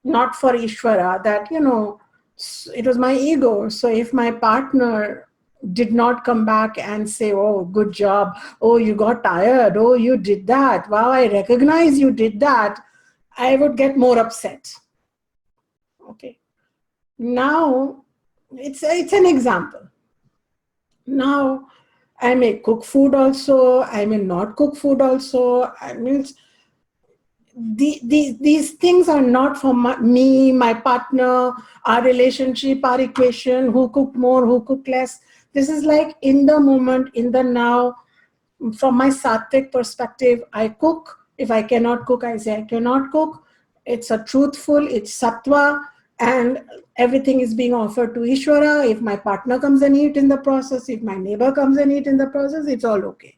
not for Ishvara, that, it was my ego. So if my partner did not come back and say, oh, good job, oh, you got tired, oh, you did that, wow, I recognize you did that, I would get more upset. Okay. Now, it's an example. Now, I may cook food also, I may not cook food also. I mean, these things are not for me, my partner, our relationship, our equation, who cooked more, who cooked less. This is like in the moment, in the now. From my sattvic perspective, I cook. If I cannot cook, I say I cannot cook. It's a truthful, it's sattva, and everything is being offered to Ishvara. If my partner comes and eat in the process, if my neighbor comes and eat in the process, it's all okay.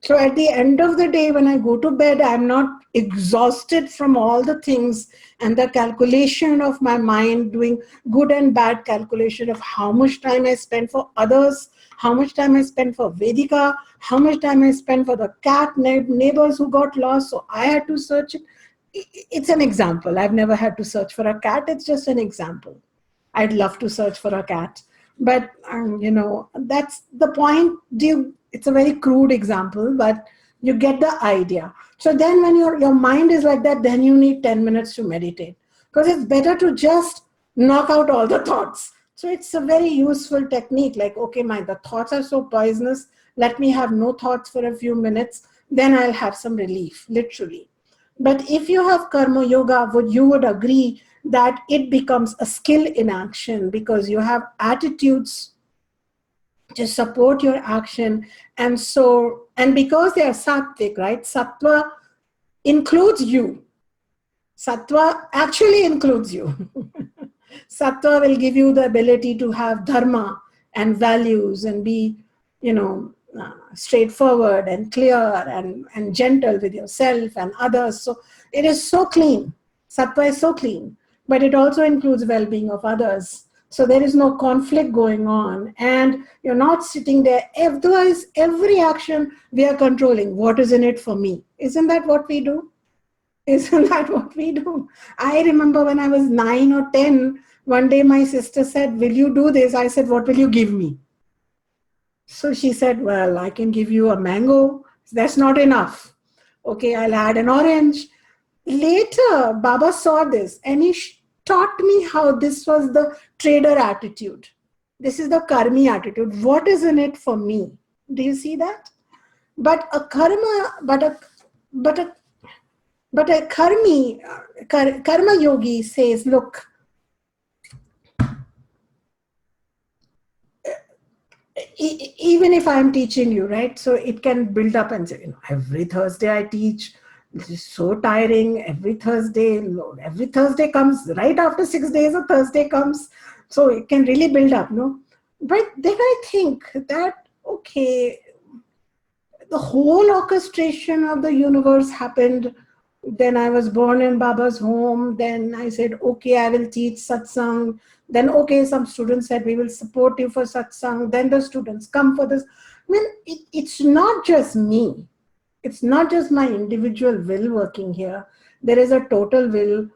So at the end of the day, when I go to bed, I'm not exhausted from all the things and the calculation of my mind, doing good and bad calculation of how much time I spend for others, how much time I spend for Vedika, how much time I spend for the cat neighbors who got lost, so I had to search it. It's an example. I've never had to search for a cat. It's just an example. I'd love to search for a cat. But, that's the point. It's a very crude example, but you get the idea. So then when your mind is like that, then you need 10 minutes to meditate. Because it's better to just knock out all the thoughts. So it's a very useful technique. Like, okay, the thoughts are so poisonous. Let me have no thoughts for a few minutes. Then I'll have some relief, literally. But if you have karma yoga, you would agree that it becomes a skill in action because you have attitudes to support your action. And because they are sattvic, right? Sattva includes you. Sattva actually includes you. Sattva will give you the ability to have dharma and values and be, straightforward and clear and gentle with yourself and others. So it is so clean. Sattva is so clean, but it also includes well-being of others. So there is no conflict going on, and you're not sitting there. Otherwise, every action we are controlling. What is in it for me? Isn't that what we do? Isn't that what we do? I remember when I was 9 or 10, one day my sister said, "Will you do this?" I said, "What will you give me?" So she said, "Well, I can give you a mango." That's not enough. Okay, I'll add an orange. Later, Baba saw this and he taught me how this was the trader attitude. This is the karmi attitude. What is in it for me? Do you see that? But a karma yogi says, look, even if I'm teaching you, right? So it can build up and say, every Thursday I teach. This is so tiring. Every Thursday comes right after 6 days. A Thursday comes, so it can really build up, no? But then I think that, okay, the whole orchestration of the universe happened. Then I was born in Baba's home. Then I said, okay, I will teach satsang. Then, okay, some students said, we will support you for satsang. Then the students come for this. I mean, it's not just me. It's not just my individual will working here. There is a total will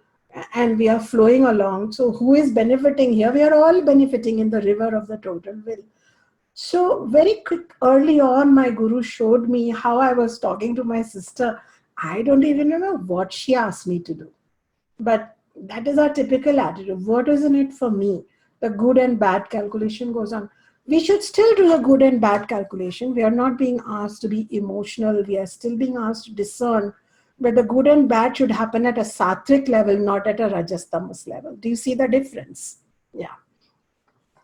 and we are flowing along. So who is benefiting here? We are all benefiting in the river of the total will. So very quick, early on, my guru showed me how I was talking to my sister. I don't even know what she asked me to do. But that is our typical attitude. What is in it for me? The good and bad calculation goes on. We should still do the good and bad calculation. We are not being asked to be emotional. We are still being asked to discern. But the good and bad should happen at a sattvic level, not at a rajas tamas level. Do you see the difference? Yeah.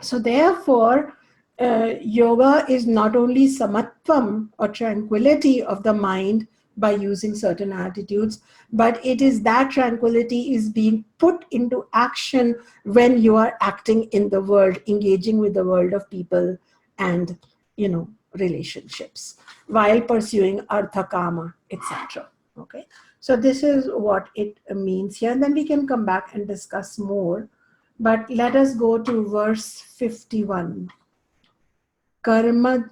So therefore, yoga is not only samatvam or tranquility of the mind by using certain attitudes, but it is that tranquility is being put into action when you are acting in the world, engaging with the world of people and, relationships while pursuing artha kama, etc. Okay. So this is what it means here. And then we can come back and discuss more. But let us go to verse 51. Karma,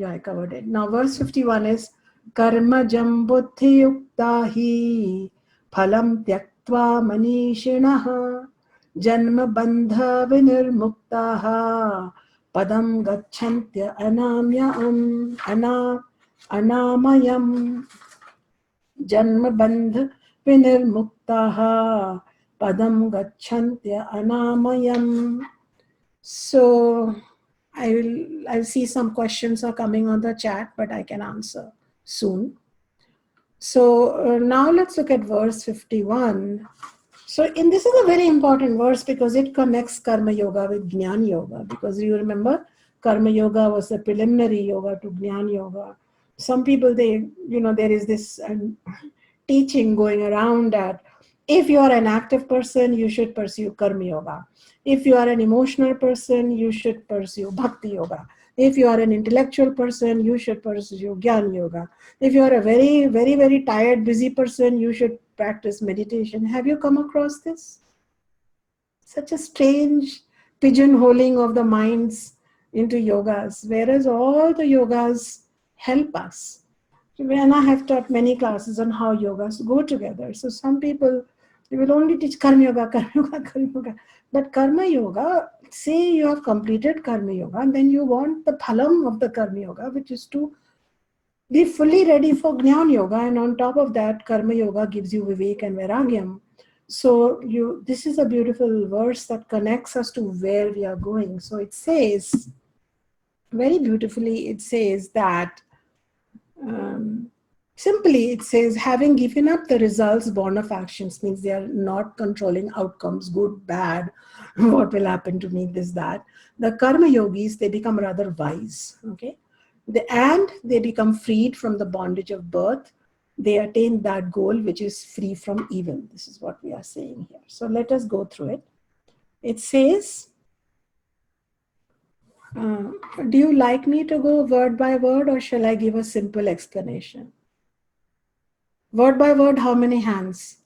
I covered it. Now verse 51 is Karma jambuddhi yuktahi phalam tyaktva manishinaha janma bandha vinirmuktaha padam gacchantya anamayam janma bandha vinirmuktaha padam gacchantya anamayam. So I'll see some questions are coming on the chat, but I can answer soon. So now let's look at verse 51. So this is a very important verse because it connects karma yoga with jnana yoga, because you remember karma yoga was the preliminary yoga to jnana yoga. Some people, there is this teaching going around that if you are an active person, you should pursue karma yoga. If you are an emotional person, you should pursue bhakti yoga. If you are an intellectual person, you should pursue Gyan Yoga. If you are a very, very, very tired, busy person, you should practice meditation. Have you come across this? Such a strange pigeonholing of the minds into yogas, whereas all the yogas help us. And I have taught many classes on how yogas go together. So some people, they will only teach karma yoga, karma yoga, karma yoga. But karma yoga, say you have completed karma yoga, and then you want the phalam of the karma yoga, which is to be fully ready for jnana yoga. And on top of that, karma yoga gives you vivek and vairagyam. So this is a beautiful verse that connects us to where we are going. So it says, very beautifully, it says that, simply it says, having given up the results born of actions, means they are not controlling outcomes, good, bad, what will happen to me, this, that. The karma yogis, they become rather wise, okay? And they become freed from the bondage of birth. They attain that goal which is free from evil. This is what we are saying here. So let us go through it. It says, do you like me to go word by word, or shall I give a simple explanation? Word by word, how many hands?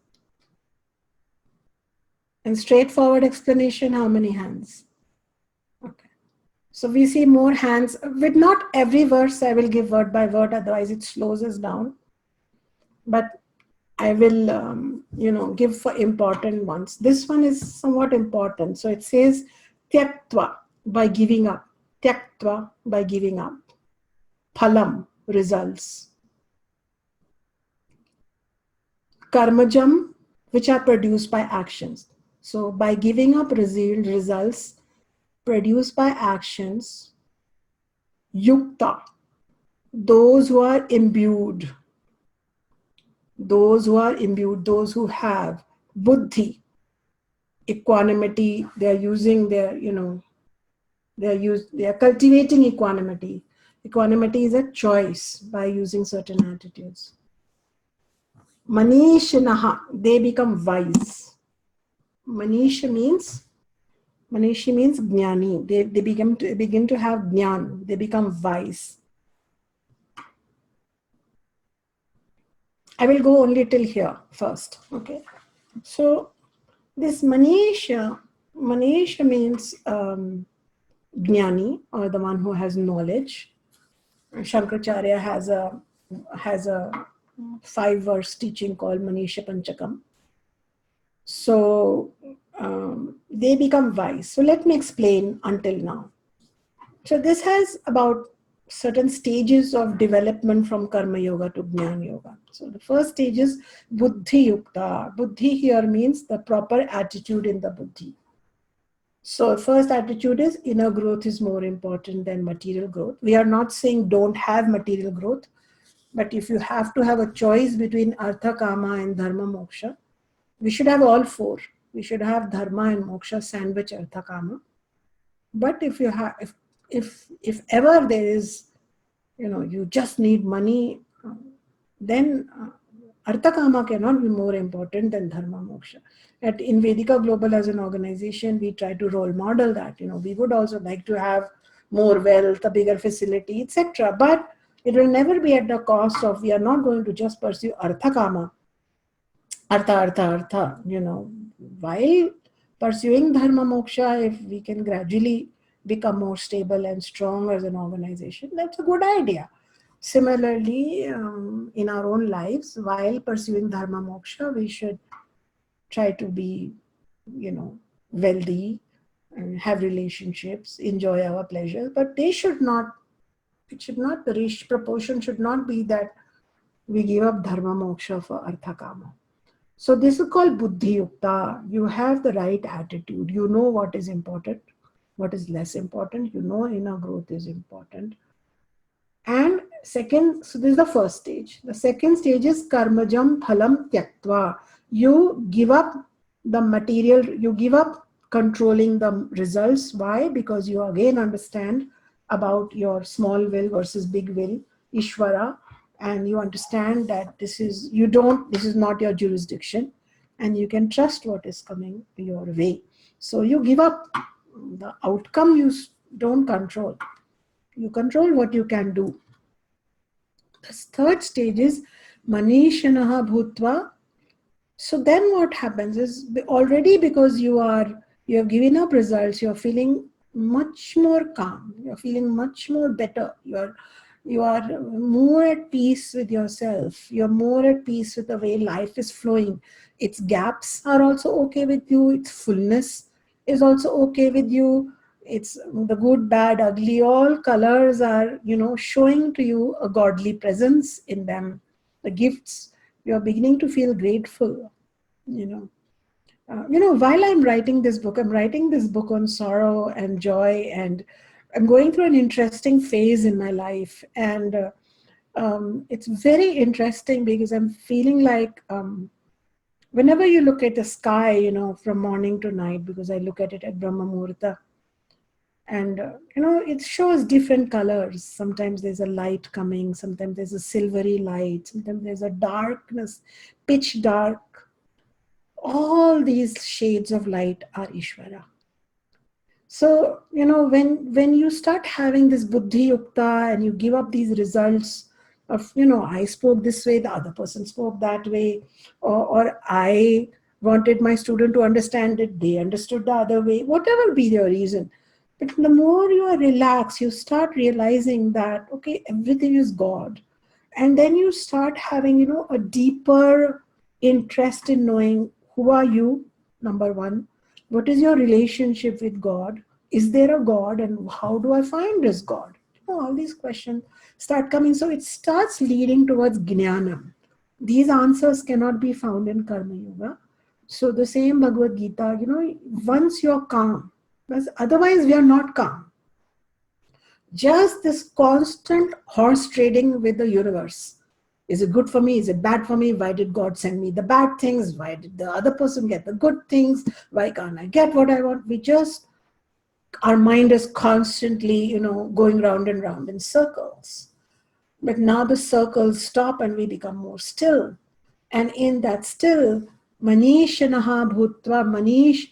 And straightforward explanation, how many hands? Okay. So we see more hands. With not every verse I will give word by word, otherwise it slows us down. But I will, give for important ones. This one is somewhat important. So it says, tyaktva, by giving up. Tyaktva, by giving up. Phalam, results. Karmajam, which are produced by actions. So by giving up results produced by actions, yukta, those who are imbued, those who have buddhi, equanimity, they are using their, they are cultivating equanimity. Equanimity is a choice by using certain attitudes. Manishinaha, they become wise. Manishi means jnani. They begin to have jnana. They become wise. I will go only till here first. Okay. So this Manisha means jnani, or the one who has knowledge. Shankaracharya has a 5-verse teaching called Manisha Panchakam. So they become wise. So let me explain until now. So this has about certain stages of development from Karma Yoga to Jnana Yoga. So the first stage is Buddhi Yukta. Buddhi here means the proper attitude in the Buddhi. So first attitude is inner growth is more important than material growth. We are not saying don't have material growth, but if you have to have a choice between Artha, Kama and Dharma, Moksha, we should have all 4. We should have Dharma and Moksha sandwich Artha, Kama. But if you have, if ever there is, you just need money, then Artha Kama cannot be more important than Dharma Moksha. In Vedika Global as an organization, we try to role model that. We would also like to have more wealth, a bigger facility, etc. But it will never be at the cost of, we are not going to just pursue Artha Kama. Artha, while pursuing Dharma Moksha, if we can gradually become more stable and strong as an organization, that's a good idea. Similarly, in our own lives, while pursuing Dharma Moksha, we should try to be, wealthy, and have relationships, enjoy our pleasures, but the proportion should not be that we give up Dharma Moksha for Artha Kama. So this is called Buddhi Yukta. You have the right attitude. You know what is important, what is less important. You know inner growth is important. And second, so this is the first stage. The second stage is Karmajam Phalam Tyaktva. You give up the material, you give up controlling the results. Why? Because you again understand about your small will versus big will, Ishvara, and you understand that this is not your jurisdiction, and you can trust what is coming your way. So you give up the outcome, you don't control. You control what you can do. The third stage is manishanaha bhutva. So then what happens is, already because you have given up results, you're feeling much more calm, you're feeling much more better, you are more at peace with yourself, you're more at peace with the way life is flowing. Its gaps are also okay with you, its fullness is also okay with you, it's the good, bad, ugly, all colors are, showing to you a godly presence in them. The gifts, you're beginning to feel grateful. While I'm writing this book on sorrow and joy, and I'm going through an interesting phase in my life. And it's very interesting because I'm feeling like whenever you look at the sky, from morning to night, because I look at it at Brahma Muhurta, and it shows different colors. Sometimes there's a light coming, sometimes there's a silvery light, sometimes there's a darkness, pitch dark. All these shades of light are Ishvara. So, when you start having this buddhi yukta and you give up these results of, I spoke this way, the other person spoke that way, or I wanted my student to understand it, they understood the other way, whatever be your reason. But the more you are relaxed, you start realizing that, okay, everything is God. And then you start having, a deeper interest in knowing who are you, number one. What is your relationship with God? Is there a God? And how do I find this God? All these questions start coming. So it starts leading towards jnana. These answers cannot be found in Karma Yoga. So the same Bhagavad Gita, once you're calm, because otherwise we are not calm. Just this constant horse trading with the universe. Is it good for me? Is it bad for me? Why did God send me the bad things? Why did the other person get the good things? Why can't I get what I want? Our mind is constantly, going round and round in circles. But now the circles stop and we become more still. And in that still, manishanaha bhutva, manish,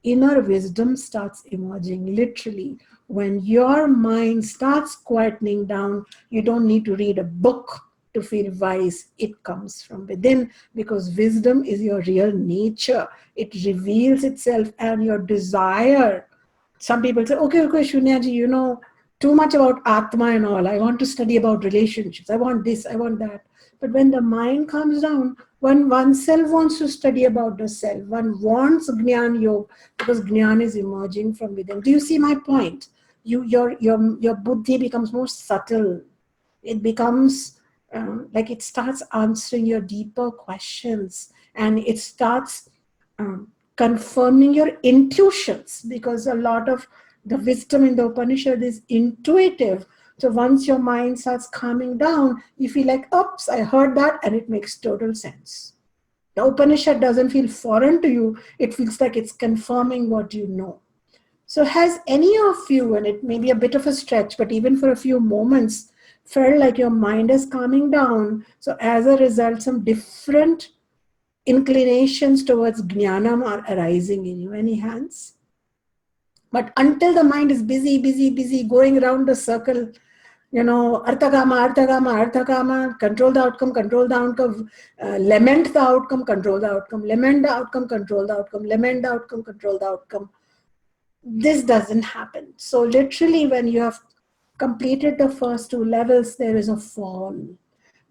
inner wisdom starts emerging. Literally, when your mind starts quietening down, you don't need to read a book to feel wise. It comes from within, because wisdom is your real nature. It reveals itself, and your desire. Some people say, okay, Shunyaji, too much about Atma and all. I want to study about relationships. I want this, I want that. But when the mind comes down, oneself wants to study about the self. One wants Jnana Yoga, because Jnana is emerging from within. Do you see my point? Your buddhi becomes more subtle. It becomes like it starts answering your deeper questions, and it starts confirming your intuitions, because a lot of the wisdom in the Upanishad is intuitive. So once your mind starts calming down, you feel like, oops, I heard that, and it makes total sense. The Upanishad doesn't feel foreign to you. It feels like it's confirming what you know. So has any of you, and it may be a bit of a stretch, but even for a few moments, felt like your mind is calming down? So as a result, some different inclinations towards jnanam are arising in you. Any hands? But until the mind is busy, going around the circle, arthagama, control the outcome, lament the outcome, control the outcome, lament the outcome, control the outcome, lament the outcome, control the outcome. This doesn't happen. So literally, when you have completed the first two levels, there is a fall.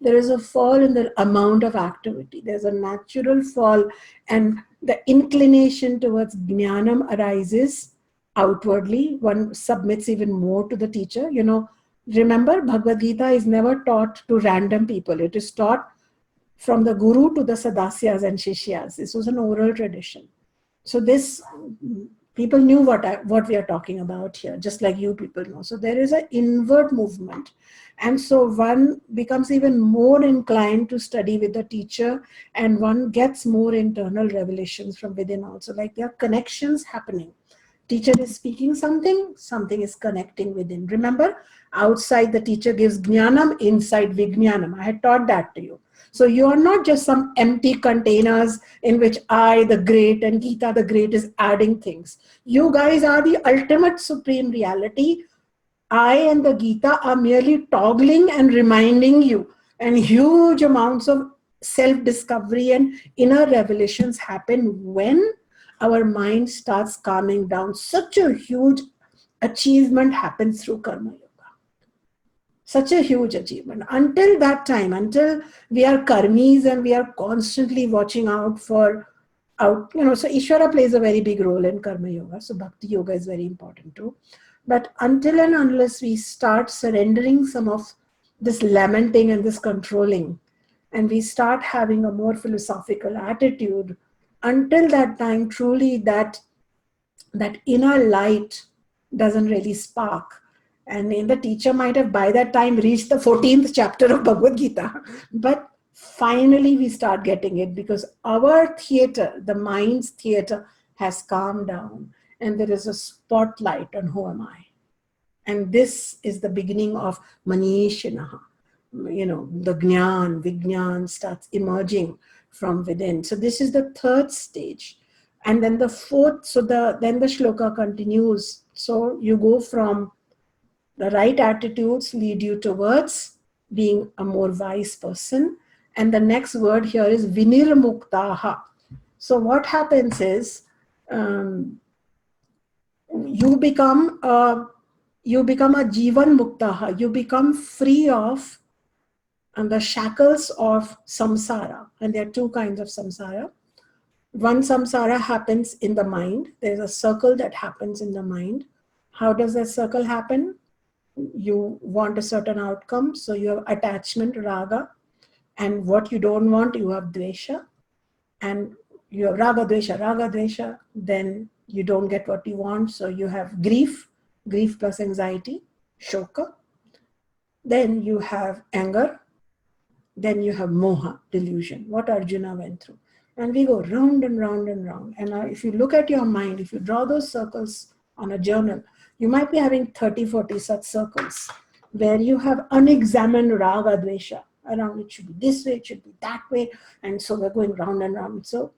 There is a fall in the amount of activity. There's a natural fall, and the inclination towards jnanam arises outwardly. One submits even more to the teacher. Remember, Bhagavad Gita is never taught to random people. It is taught from the guru to the sadasyas and shishyas. This was an oral tradition. So this, people knew what we are talking about here, just like you people know. So there is an inward movement. And so one becomes even more inclined to study with the teacher, and one gets more internal revelations from within also. Like there are connections happening. Teacher is speaking something is connecting within. Remember, outside the teacher gives jnanam, inside vijnanam. I had taught that to you. So you are not just some empty containers in which I, the great, and Gita, the great, is adding things. You guys are the ultimate supreme reality. I and the Gita are merely toggling and reminding you, and huge amounts of self-discovery and inner revelations happen when our mind starts calming down. Such a huge achievement happens through karma yoga. Such a huge achievement. Until that time, until we are karmis and we are constantly watching out for out, so Ishvara plays a very big role in karma yoga. So bhakti yoga is very important too. But until and unless we start surrendering some of this lamenting and this controlling, and we start having a more philosophical attitude, until that time, truly that inner light doesn't really spark. And the teacher might have by that time reached the 14th chapter of Bhagavad Gita. But finally we start getting it because our theater, the mind's theater, has calmed down. And there is a spotlight on who am I. And this is the beginning of Manishinaha. The Jnana, Vijnana starts emerging from within. So this is the third stage. And then the fourth, then the shloka continues. So you go from the right attitudes lead you towards being a more wise person. And the next word here is vinirmuktaha. So what happens is you become a jivan muktaha. You become free of the shackles of samsara. And there are two kinds of samsara. One samsara happens in the mind. There's a circle that happens in the mind. How does that circle happen? You want a certain outcome, so you have attachment, raga, and what you don't want, you have dvesha, and you have raga, dvesha, then you don't get what you want, so you have grief plus anxiety, shoka, then you have anger, then you have moha, delusion, what Arjuna went through. And we go round and round and round. And if you look at your mind, if you draw those circles on a journal, you might be having 30, 40 such circles where you have unexamined raga, dvesha. Around it should be this way, it should be that way. And so we're going round and round. So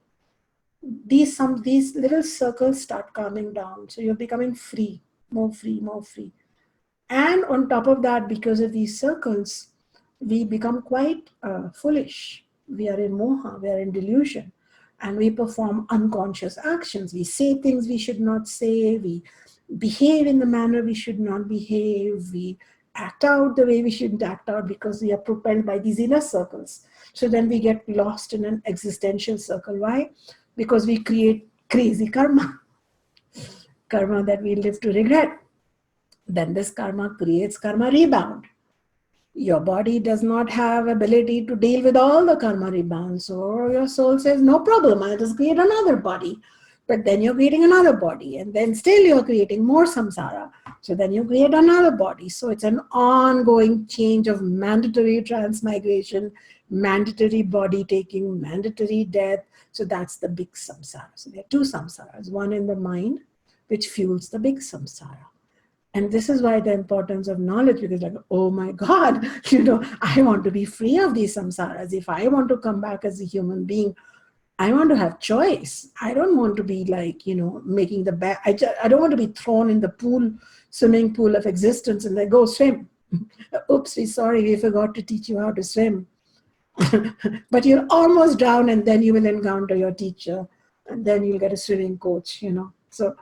these little circles start calming down. So you're becoming free, more free, more free. And on top of that, because of these circles, we become quite foolish. We are in moha, we are in delusion. And we perform unconscious actions. We say things we should not say. We behave in the manner we should not behave. We act out the way we shouldn't act out because we are propelled by these inner circles. So then we get lost in an existential circle. Why? Because we create crazy karma. Karma that we live to regret. Then this karma creates karma rebound. Your body does not have ability to deal with all the karma rebounds. So your soul says, no problem, I'll just create another body. But then you're creating another body. And then still you're creating more samsara. So then you create another body. So it's an ongoing change of mandatory transmigration, mandatory body taking, mandatory death. So that's the big samsara. So there are two samsaras. One in the mind, which fuels the big samsara. And this is why the importance of knowledge, because like, oh my God, I want to be free of these samsaras. If I want to come back as a human being, I want to have choice. I don't want to be like, making the bad. I don't want to be thrown in the swimming pool of existence and then go swim. Oops, we're sorry, we forgot to teach you how to swim. But you'll almost drown and then you will encounter your teacher and then you'll get a swimming coach, So,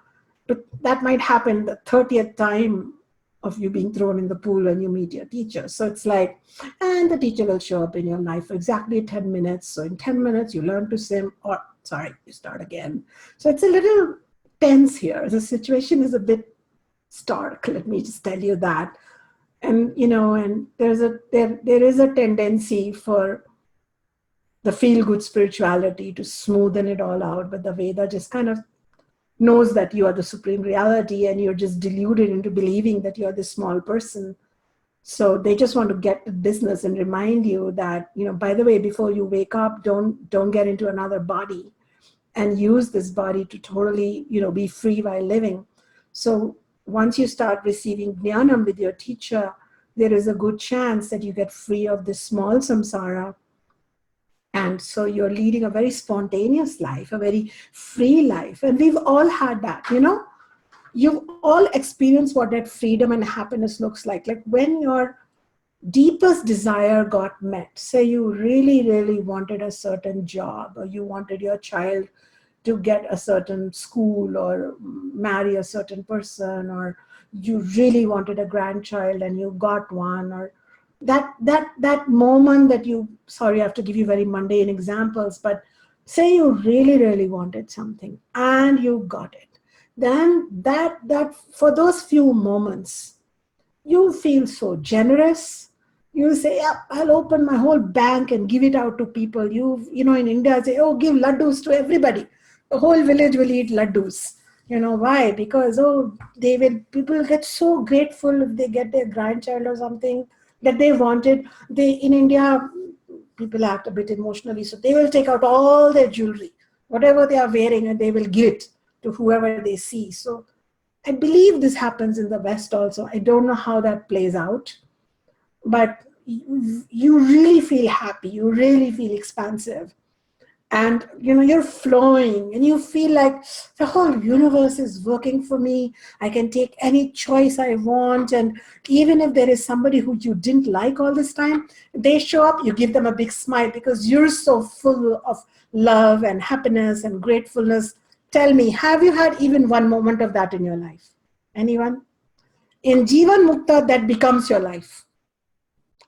but that might happen the 30th time of you being thrown in the pool when you meet your teacher. So it's like, and the teacher will show up in your life for exactly 10 minutes. So in 10 minutes, you learn to swim, or sorry, you start again. So it's a little tense here. The situation is a bit stark. Let me just tell you that. And, and there is a tendency for the feel-good spirituality to smoothen it all out. But the Veda just kind of knows that you are the supreme reality and you're just deluded into believing that you're this small person. So they just want to get to business and remind you that, by the way, before you wake up, don't get into another body and use this body to totally, be free while living. So once you start receiving jnanam with your teacher, there is a good chance that you get free of this small samsara. And so you're leading a very spontaneous life, a very free life. And we've all had that, you've all experienced what that freedom and happiness looks like when your deepest desire got met. Say you really, really wanted a certain job, or you wanted your child to get a certain school or marry a certain person, or you really wanted a grandchild and you got one, or that moment that you, sorry, I have to give you very mundane examples, but say you really, really wanted something and you got it. Then that for those few moments, you feel so generous. You say, yeah, I'll open my whole bank and give it out to people. In India, say, oh, give laddus to everybody. The whole village will eat laddus. Why? Because, people will get so grateful if they get their grandchild or something that they wanted. In India, people act a bit emotionally, so they will take out all their jewelry, whatever they are wearing, and they will give it to whoever they see. So I believe this happens in the West also. I don't know how that plays out, but you really feel happy. You really feel expansive. And, you're flowing and you feel like the whole universe is working for me. I can take any choice I want. And even if there is somebody who you didn't like all this time, they show up, you give them a big smile because you're so full of love and happiness and gratefulness. Tell me, have you had even one moment of that in your life? Anyone? In Jivan Mukta, that becomes your life.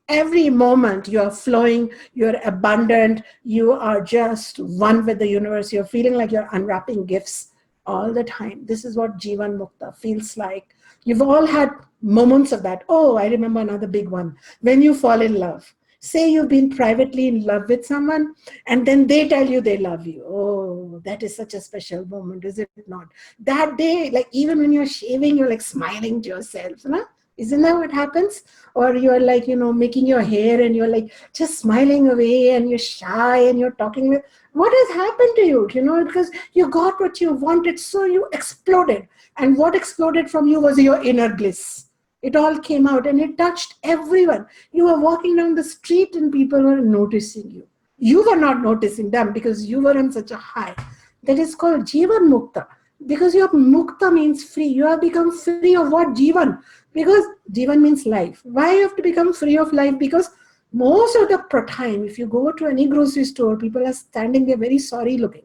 Every moment you are flowing, you're abundant, you are just one with the universe. You're feeling like you're unwrapping gifts all the time. This is what Jivan Mukta feels like. You've all had moments of that. Oh, I remember another big one. When you fall in love. Say you've been privately in love with someone and then they tell you they love you. Oh, that is such a special moment, is it not? That day, like even when you're shaving, you're like smiling to yourself. No? Isn't that what happens? Or you're like, making your hair and you're like just smiling away and you're shy and you're talking with, what has happened to you? Because you got what you wanted, so you exploded. And what exploded from you was your inner bliss. It all came out and it touched everyone. You were walking down the street and people were noticing you. You were not noticing them because you were on such a high. That is called Jivan Mukta. Because your Mukta means free. You have become free of what? Jivan. Because Jivan means life. Why you have to become free of life? Because most of the time, if you go to any grocery store, people are standing there very sorry looking.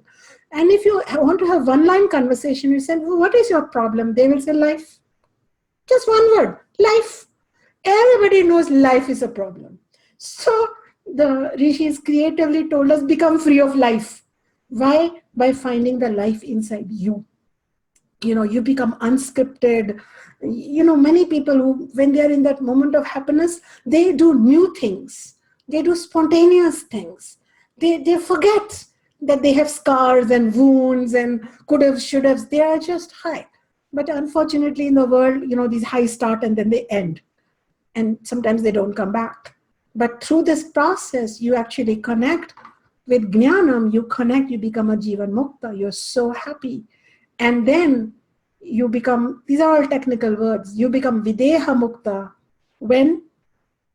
And if you want to have one-line conversation, you say, what is your problem? They will say life. Just one word, life. Everybody knows life is a problem. So the rishis creatively told us, become free of life. Why? By finding the life inside you. You become unscripted. Many people who, when they are in that moment of happiness, they do new things. They do spontaneous things. They forget that they have scars and wounds and could have, should have. They are just high. But unfortunately in the world, these highs start and then they end. And sometimes they don't come back. But through this process, you actually connect with Jnanam, you become a Jivan Mukta. You're so happy. And then you become, these are all technical words, you become Videha Mukta when,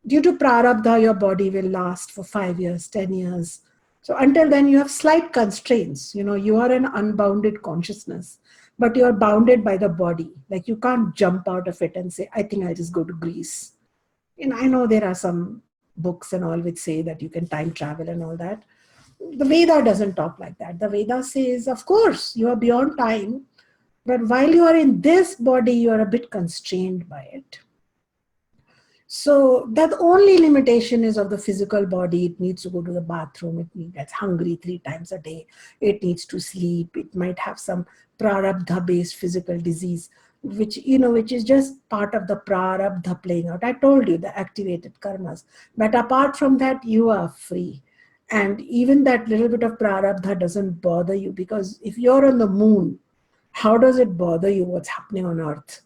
due to Prarabdha, your body will last for 5 years, 10 years. So until then, you have slight constraints. You are an unbounded consciousness, but you are bounded by the body. Like you can't jump out of it and say, I think I'll just go to Greece. I know there are some books and all which say that you can time travel and all that. The Veda doesn't talk like that. The Veda says, of course, you are beyond time, but while you are in this body, you are a bit constrained by it. So that only limitation is of the physical body. It needs to go to the bathroom. It gets hungry 3 times a day. It needs to sleep. It might have some prarabdha-based physical disease, which is just part of the prarabdha playing out. I told you, the activated karmas. But apart from that, you are free. And even that little bit of prarabdha doesn't bother you, because if you're on the moon, how does it bother you what's happening on earth?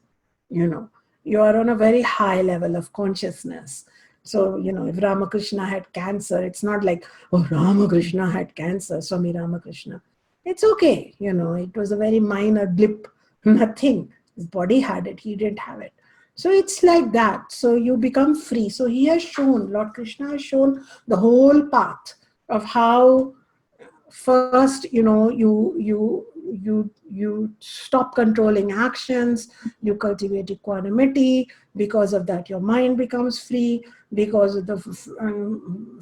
You are on a very high level of consciousness. So, if Ramakrishna had cancer, it's not like, oh, Ramakrishna had cancer, Swami Ramakrishna. It's okay. It was a very minor blip, nothing. His body had it, he didn't have it. So it's like that. So you become free. So he has shown, Lord Krishna has shown the whole path of how first, you you stop controlling actions, you cultivate equanimity. Because of that, your mind becomes free. Because of the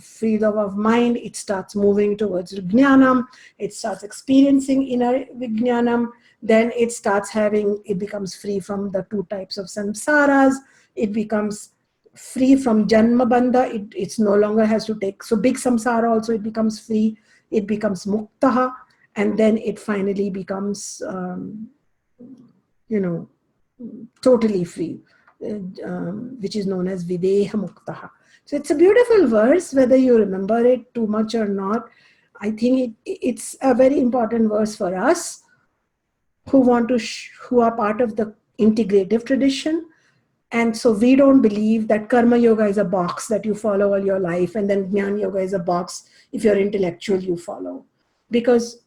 freedom of mind, it starts moving towards jnanam. It starts experiencing inner vijnanam. Then it becomes free from the two types of samsaras. It becomes free from janma bandha. It's no longer has to take, so big samsara also, it becomes free. It becomes muktaha, and then it finally becomes totally free, which is known as videha muktaha. So it's a beautiful verse, whether you remember it too much or not. I think it's a very important verse for us who who are part of the integrative tradition. And so we don't believe that karma yoga is a box that you follow all your life, and then jnana yoga is a box if you're intellectual you follow. Because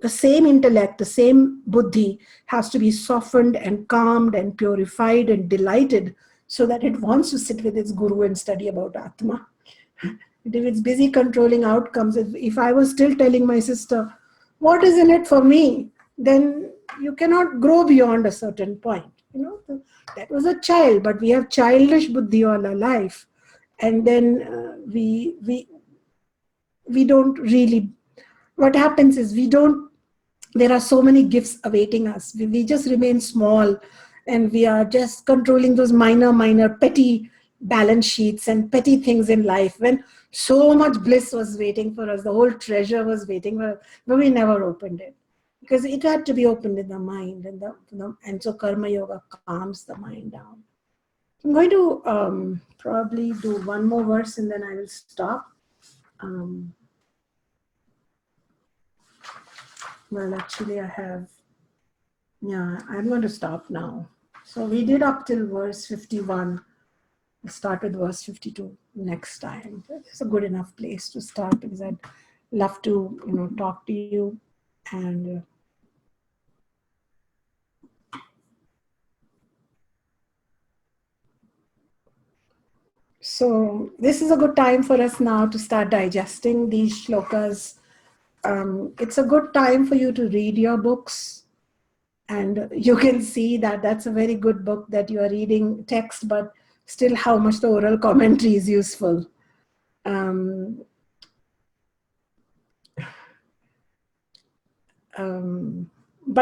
the same intellect, the same buddhi has to be softened and calmed and purified and delighted so that it wants to sit with its guru and study about Atma. If it's busy controlling outcomes, if I was still telling my sister, what is in it for me, then you cannot grow beyond a certain point. That was a child, but we have childish buddhi all our life. And then we don't really, what happens is there are so many gifts awaiting us. We just remain small, and we are just controlling those minor, petty balance sheets and petty things in life, when so much bliss was waiting for us, the whole treasure was waiting for us, but we never opened it because it had to be opened in the mind, and so karma yoga calms the mind down. I'm going to probably do one more verse and then I will stop. Well, actually, I'm going to stop now. So we did up till verse 51. We'll start with verse 52 next time. It's a good enough place to start because I'd love to, talk to you. And so this is a good time for us now to start digesting these shlokas. It's a good time for you to read your books. And you can see that that's a very good book that you are reading text, but still how much the oral commentary is useful. But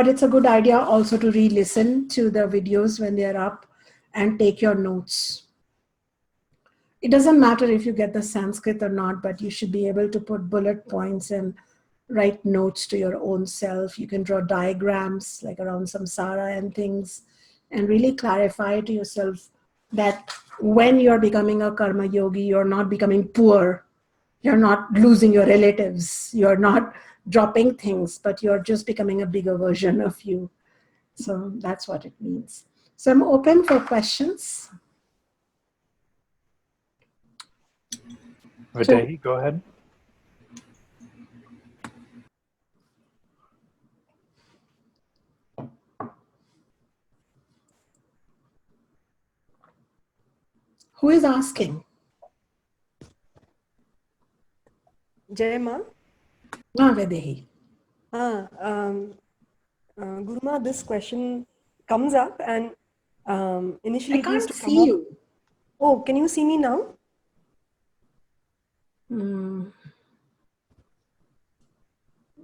it's a good idea also to re-listen to the videos when they're up and take your notes. It doesn't matter if you get the Sanskrit or not, but you should be able to put bullet points and write notes to your own self. You can draw diagrams like around samsara and things, and really clarify to yourself that when you're becoming a karma yogi, you're not becoming poor, you're not losing your relatives, you're not dropping things, but you're just becoming a bigger version of you. So that's what it means. So I'm open for questions.
Videhi, go ahead.
Who is asking?
Jayama?
Vedehi.
Guruma, this question comes up and initially
I
it used
can't
to come
see
up.
you.
Oh, can you see me now?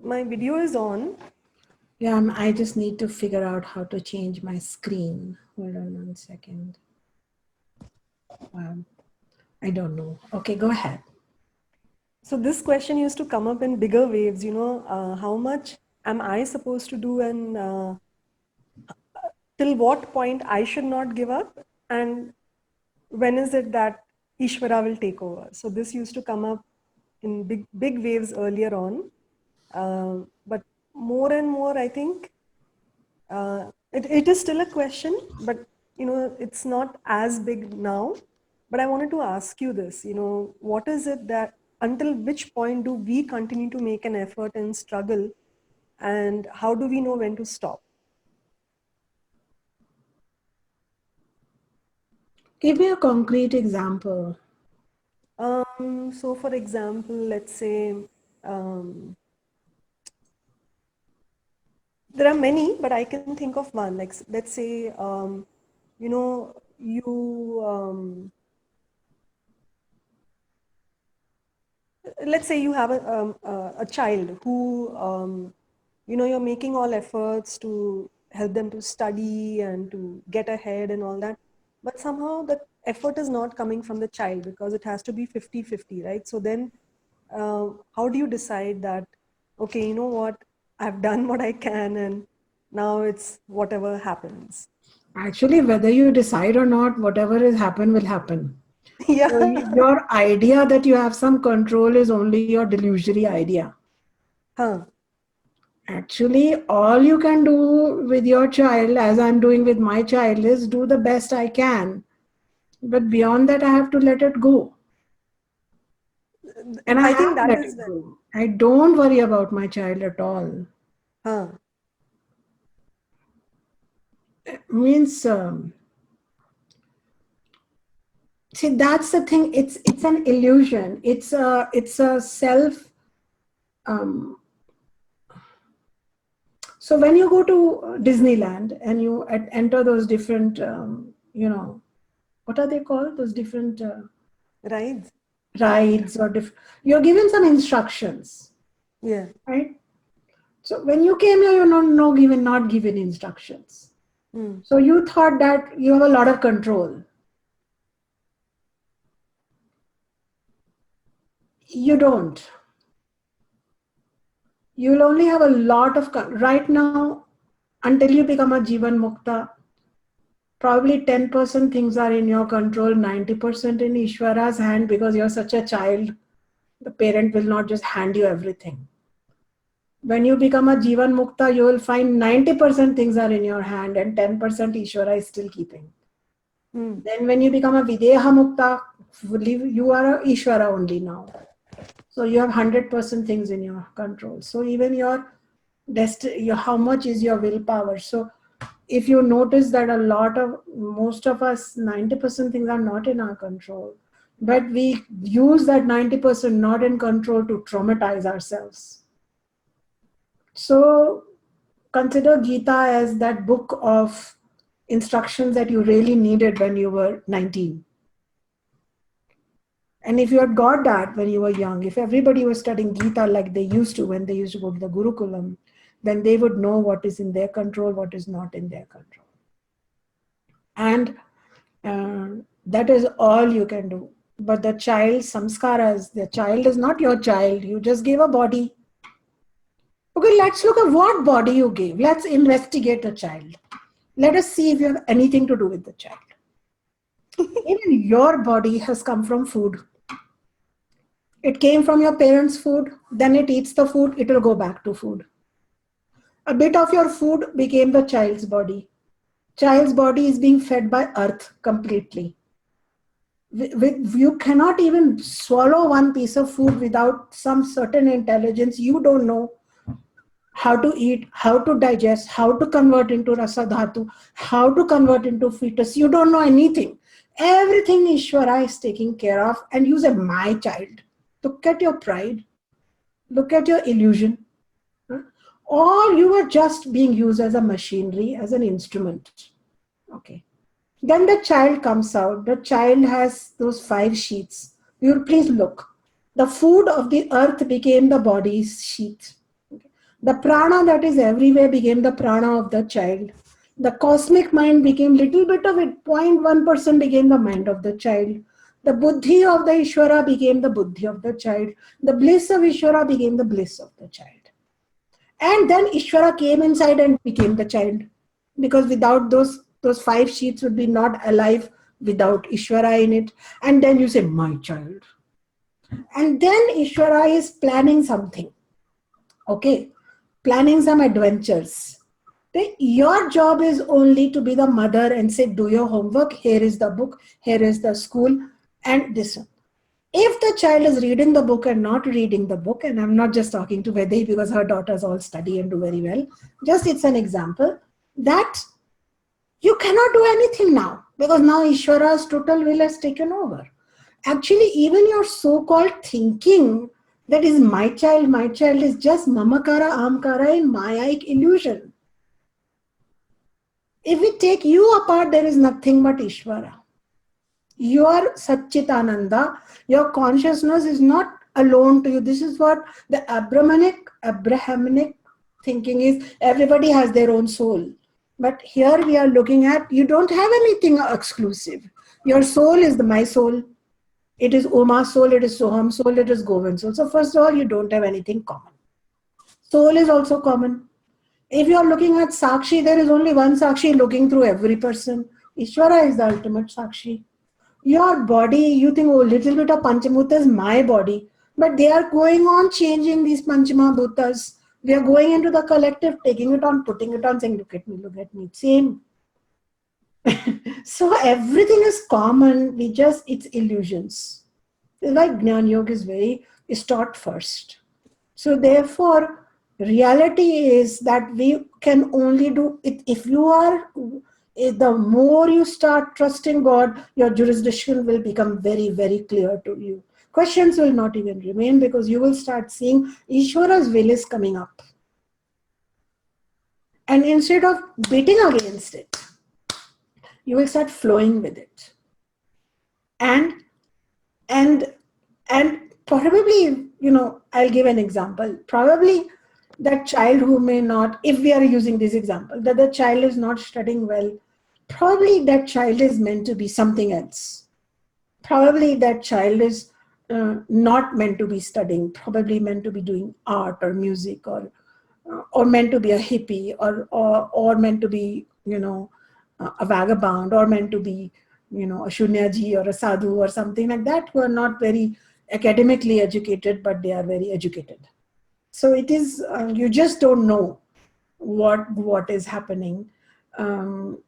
My video is on.
Yeah, I just need to figure out how to change my screen. Hold on 1 second. I don't know. Okay, go ahead.
So this question used to come up in bigger waves, how much am I supposed to do, and till what point I should not give up, and when is it that Ishvara will take over? So this used to come up in big waves earlier on. But more and more, I think, it is still a question, but it's not as big now. But I wanted to ask you this, what is it that, until which point do we continue to make an effort and struggle, and how do we know when to stop?
Give me a concrete example.
So for example, let's say, There are many, but I can think of one. Like, let's say, let's say you have a child who, you're making all efforts to help them to study and to get ahead and all that. But somehow the effort is not coming from the child because it has to be 50-50, right? So then how do you decide that, okay, you know what, I've done what I can and now it's whatever happens?
Actually, whether you decide or not, whatever has happened will happen. So
Yeah.
your idea that you have some control is only your delusionary idea.
Huh.
Actually, all you can do with your child, as I'm doing with my child, is do the best I can. But beyond that, I have to let it go. And I
I
have
think that
let
is
it go. I don't worry about my child at all.
huh.
Means, see, that's the thing. It's an illusion. It's a self. Um, so when you go to Disneyland and you enter those different, what are they called? Those different
Right.
rides or you're given some instructions,
Yeah.
right? So when you came here, you're not given instructions.
Hmm.
So you thought that you have a lot of control. You don't. You'll only have a lot of right now until you become a Jivan Mukta. Probably 10% things are in your control, 90% in Ishvara's hand because you're such a child. The parent will not just hand you everything. When you become a Jivan Mukta, you will find 90% things are in your hand and 10% Ishvara is still keeping.
Hmm.
Then when you become a Videha Mukta, you are a Ishvara only now. So you have 100% things in your control. So even your how much is your willpower? So if you notice that most of us, 90% things are not in our control, but we use that 90% not in control to traumatize ourselves. So consider Gita as that book of instructions that you really needed when you were 19. And if you had got that when you were young, if everybody was studying Gita like they used to when they used to go to the Gurukulam, then they would know what is in their control, what is not in their control. And that is all you can do. But the child samskaras, the child is not your child. You just gave a body. Okay, let's look at what body you gave. Let's investigate the child. Let us see if you have anything to do with the child. Even your body has come from food. It came from your parents' food, then it eats the food, it will go back to food. A bit of your food became the child's body. Child's body is being fed by earth completely. You cannot even swallow one piece of food without some certain intelligence. You don't know how to eat, how to digest, how to convert into rasa dhatu, how to convert into fetus. You don't know anything. Everything Ishvara is taking care of, and you say, my child. Look at your pride. Look at your illusion. Or you are just being used as a machinery, as an instrument. Okay. Then the child comes out. The child has those 5 sheets. You please look. The food of the earth became the body's sheet. Okay. The prana that is everywhere became the prana of the child. The cosmic mind became little bit of it. 0.1% became the mind of the child. The buddhi of the Ishvara became the buddhi of the child. The bliss of Ishvara became the bliss of the child. And then Ishvara came inside and became the child. Because without those 5 sheets would be not alive without Ishvara in it. And then you say, my child. And then Ishvara is planning something. Okay. Planning some adventures. Then your job is only to be the mother and say, do your homework. Here is the book. Here is the school. And this one. If the child is reading the book and not reading the book, and I'm not just talking to Vedi because her daughters all study and do very well, just it's an example, that you cannot do anything now because now Ishvara's total will has taken over. Actually, even your so-called thinking that is my child is just mamakara, amkara in Mayaik illusion. If we take you apart, there is nothing but Ishvara. You are Satchitananda. Your consciousness is not alone to you. This is what the Abrahamic thinking is. Everybody has their own soul. But here we are looking at, you don't have anything exclusive. Your soul is my soul. It is Uma's soul, it is Soham's soul, it is Govind's soul. So first of all, you don't have anything common. Soul is also common. If you are looking at Sakshi, there is only one Sakshi looking through every person. Ishvara is the ultimate Sakshi. Your body, you think, oh, little bit of Panchamabhuta is my body. But they are going on changing these Panchamabhutas. We are going into the collective, taking it on, putting it on, saying, look at me. Same. So everything is common. It's illusions. This is why Jnana Yoga is taught first. So therefore, reality is that we can only do it if you are, the more you start trusting God, your jurisdiction will become very, very clear to you. Questions will not even remain because you will start seeing Ishvara's will is coming up. And instead of beating against it, you will start flowing with it. And probably, I'll give an example. Probably that child who may not, if we are using this example, that the child is not studying well, probably that child is meant to be something else. Probably that child is not meant to be studying, probably meant to be doing art or music or meant to be a hippie or meant to be, a vagabond or meant to be, a Shunyaji or a sadhu or something like that, who are not very academically educated, but they are very educated. So it is, you just don't know what is happening. So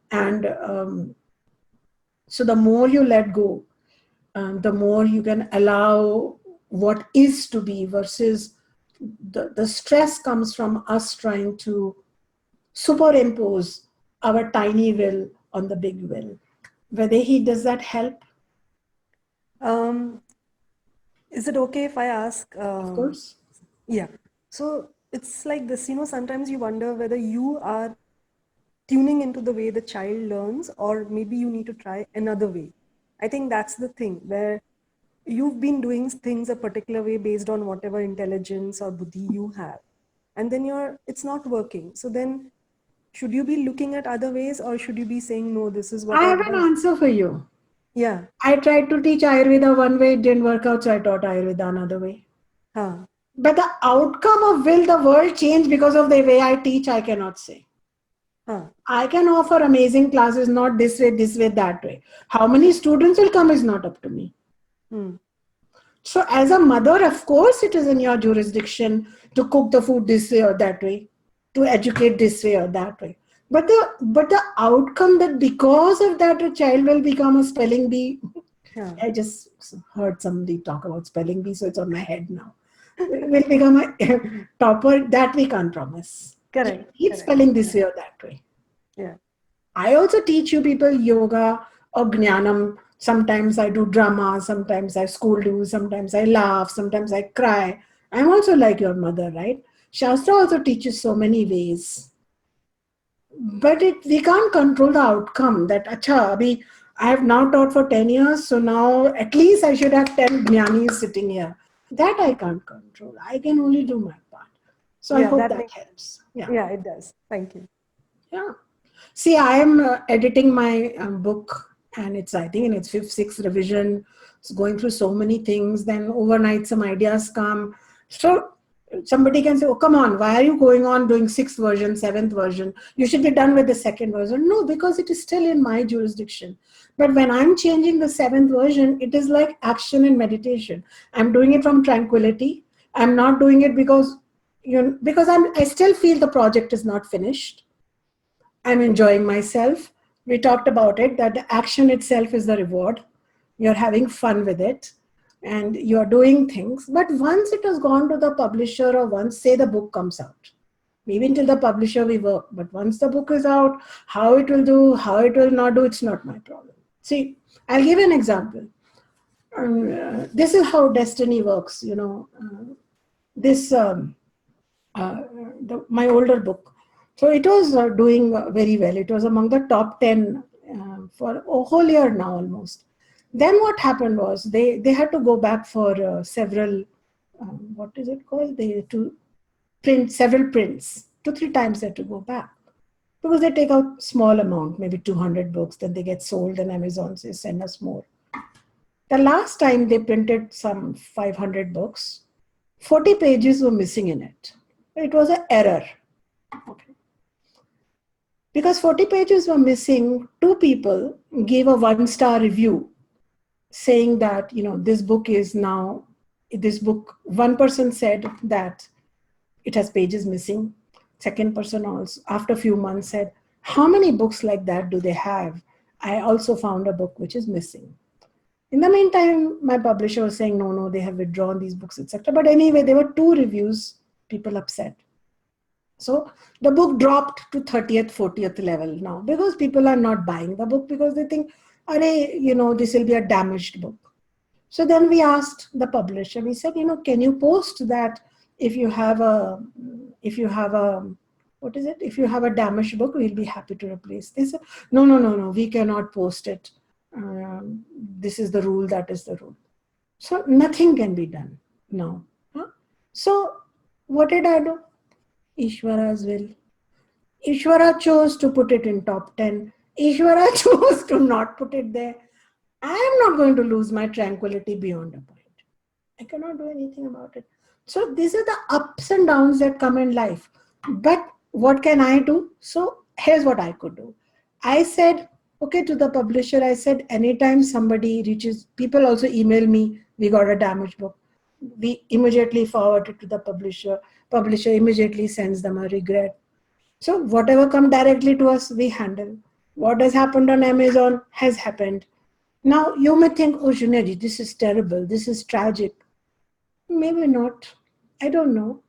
the more you let go, the more you can allow what is to be, versus the stress comes from us trying to superimpose our tiny will on the big will. Vedehi, does that help?
Is it okay if I ask?
Of course.
Yeah. So it's like this, sometimes you wonder whether you are tuning into the way the child learns, or maybe you need to try another way. I think that's the thing, where you've been doing things a particular way based on whatever intelligence or buddhi you have. And then it's not working. So then should you be looking at other ways, or should you be saying, no, this is what
I
I've
have an
done?
answer for you.
Yeah.
I tried to teach Ayurveda one way, it didn't work out, so I taught Ayurveda another way.
Huh.
But the outcome of will the world change because of the way I teach, I cannot say.
Huh.
I can offer amazing classes, not this way, that way. How many students will come is not up to me. So as a mother, of course, it is in your jurisdiction to cook the food this way or that way, to educate this way or that way. But the outcome that because of that a child will become a spelling bee.
Yeah.
I just heard somebody talk about spelling bee, so it's on my head now. Will become a topper, that we can't promise.
Correct.
Keep spelling this way or that way.
Yeah.
I also teach you people yoga or jnanam. Sometimes I do drama, sometimes I scold you, sometimes I laugh, sometimes I cry. I'm also like your mother, right? Shastra also teaches so many ways. But we can't control the outcome that, I have now taught for 10 years, so now at least I should have 10 jnanis sitting here. That I can't control. I can only do my part. So I hope that helps.
Yeah, it does. Thank you.
Yeah. See, I am editing my book, and I think in its 5th, 6th revision. It's going through so many things. Then overnight, some ideas come. So somebody can say, oh, come on, why are you going on doing 6th version, 7th version? You should be done with the 2nd version. No, because it is still in my jurisdiction. But when I'm changing the 7th version, it is like action and meditation. I'm doing it from tranquility. I'm not doing it because I still feel the project is not finished. I'm enjoying myself. We talked about it, that the action itself is the reward. You're having fun with it and you're doing things. But once it has gone to the publisher, or once, say, the book comes out, maybe until the publisher we work, but once the book is out, how it will do, how it will not do, it's not my problem. See, I'll give an example. This is how destiny works. My older book. So it was doing very well. It was among the top 10 for a whole year now almost. Then what happened was they had to go back for several, what is it called? They had to print several prints. 2-3 times they had to go back. Because they take out small amount, maybe 200 books, then they get sold and Amazon says send us more. The last time they printed some 500 books, 40 pages were missing in it. It was an error. Okay. Because 40 pages were missing, 2 people gave a 1-star review saying that, this book, one person said that it has pages missing. Second person also, after a few months, said, how many books like that do they have? I also found a book which is missing. In the meantime, my publisher was saying, no, they have withdrawn these books, etc. But anyway, there were 2 reviews, people upset. So the book dropped to 30th, 40th level now because people are not buying the book because they think, this will be a damaged book. So then we asked the publisher, we said, can you post that if you have a damaged book, we'll be happy to replace. They said, no, we cannot post it. This is the rule, that is the rule. So nothing can be done now. Huh? So what did I do? Ishvara's will. Ishvara chose to put it in top 10. Ishvara chose to not put it there. I am not going to lose my tranquility beyond a point. I cannot do anything about it. So these are the ups and downs that come in life. But what can I do? So here's what I could do. I said, okay, to the publisher, I said, anytime somebody reaches, people also email me, we got a damaged book. We immediately forward it to the publisher. Publisher immediately sends them a regret. So whatever come directly to us, we handle. What has happened on Amazon has happened. Now you may think, oh Shunya, this is terrible, this is tragic. Maybe not. I don't know.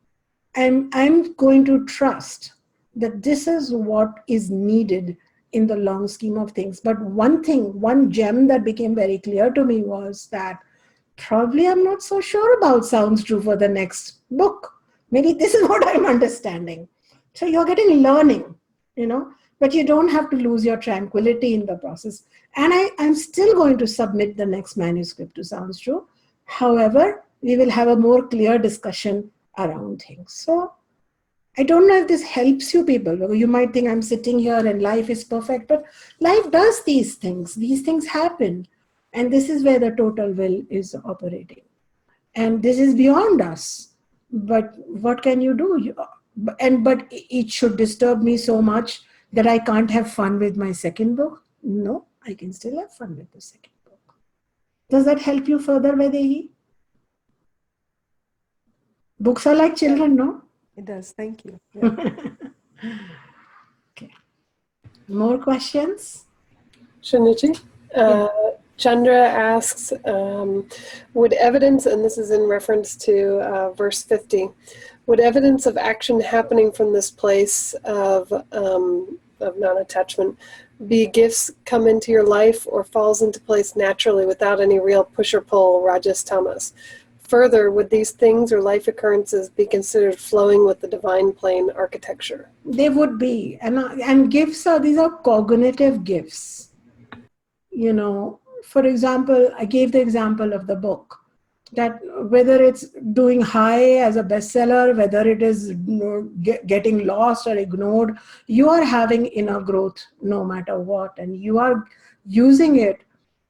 I'm going to trust that this is what is needed in the long scheme of things. But one gem that became very clear to me was that probably I'm not so sure about sounds true for the next book. Maybe this is what I'm understanding. So you're getting learning, but you don't have to lose your tranquility in the process. And I'm still going to submit the next manuscript to Sounds True. However, we will have a more clear discussion around things. So I don't know if this helps you people. You might think I'm sitting here and life is perfect, but life does these things. These things happen. And this is where the total will is operating. And this is beyond us. But what can you do? But it should disturb me so much that I can't have fun with my second book? No, I can still have fun with the second book. Does that help you further, Vedehi? Books are like children, no?
It does. Thank you. Yeah.
Okay. More questions?
Shunyaji? Chandra asks, would evidence, and this is in reference to verse 50, would evidence of action happening from this place of non-attachment be gifts come into your life or falls into place naturally without any real push or pull, rajas, tamas? Further, would these things or life occurrences be considered flowing with the divine plane architecture?
They would be. And gifts these are cognitive gifts. For example, I gave the example of the book, that whether it's doing high as a bestseller, whether it is getting lost or ignored, you are having inner growth no matter what. And you are using it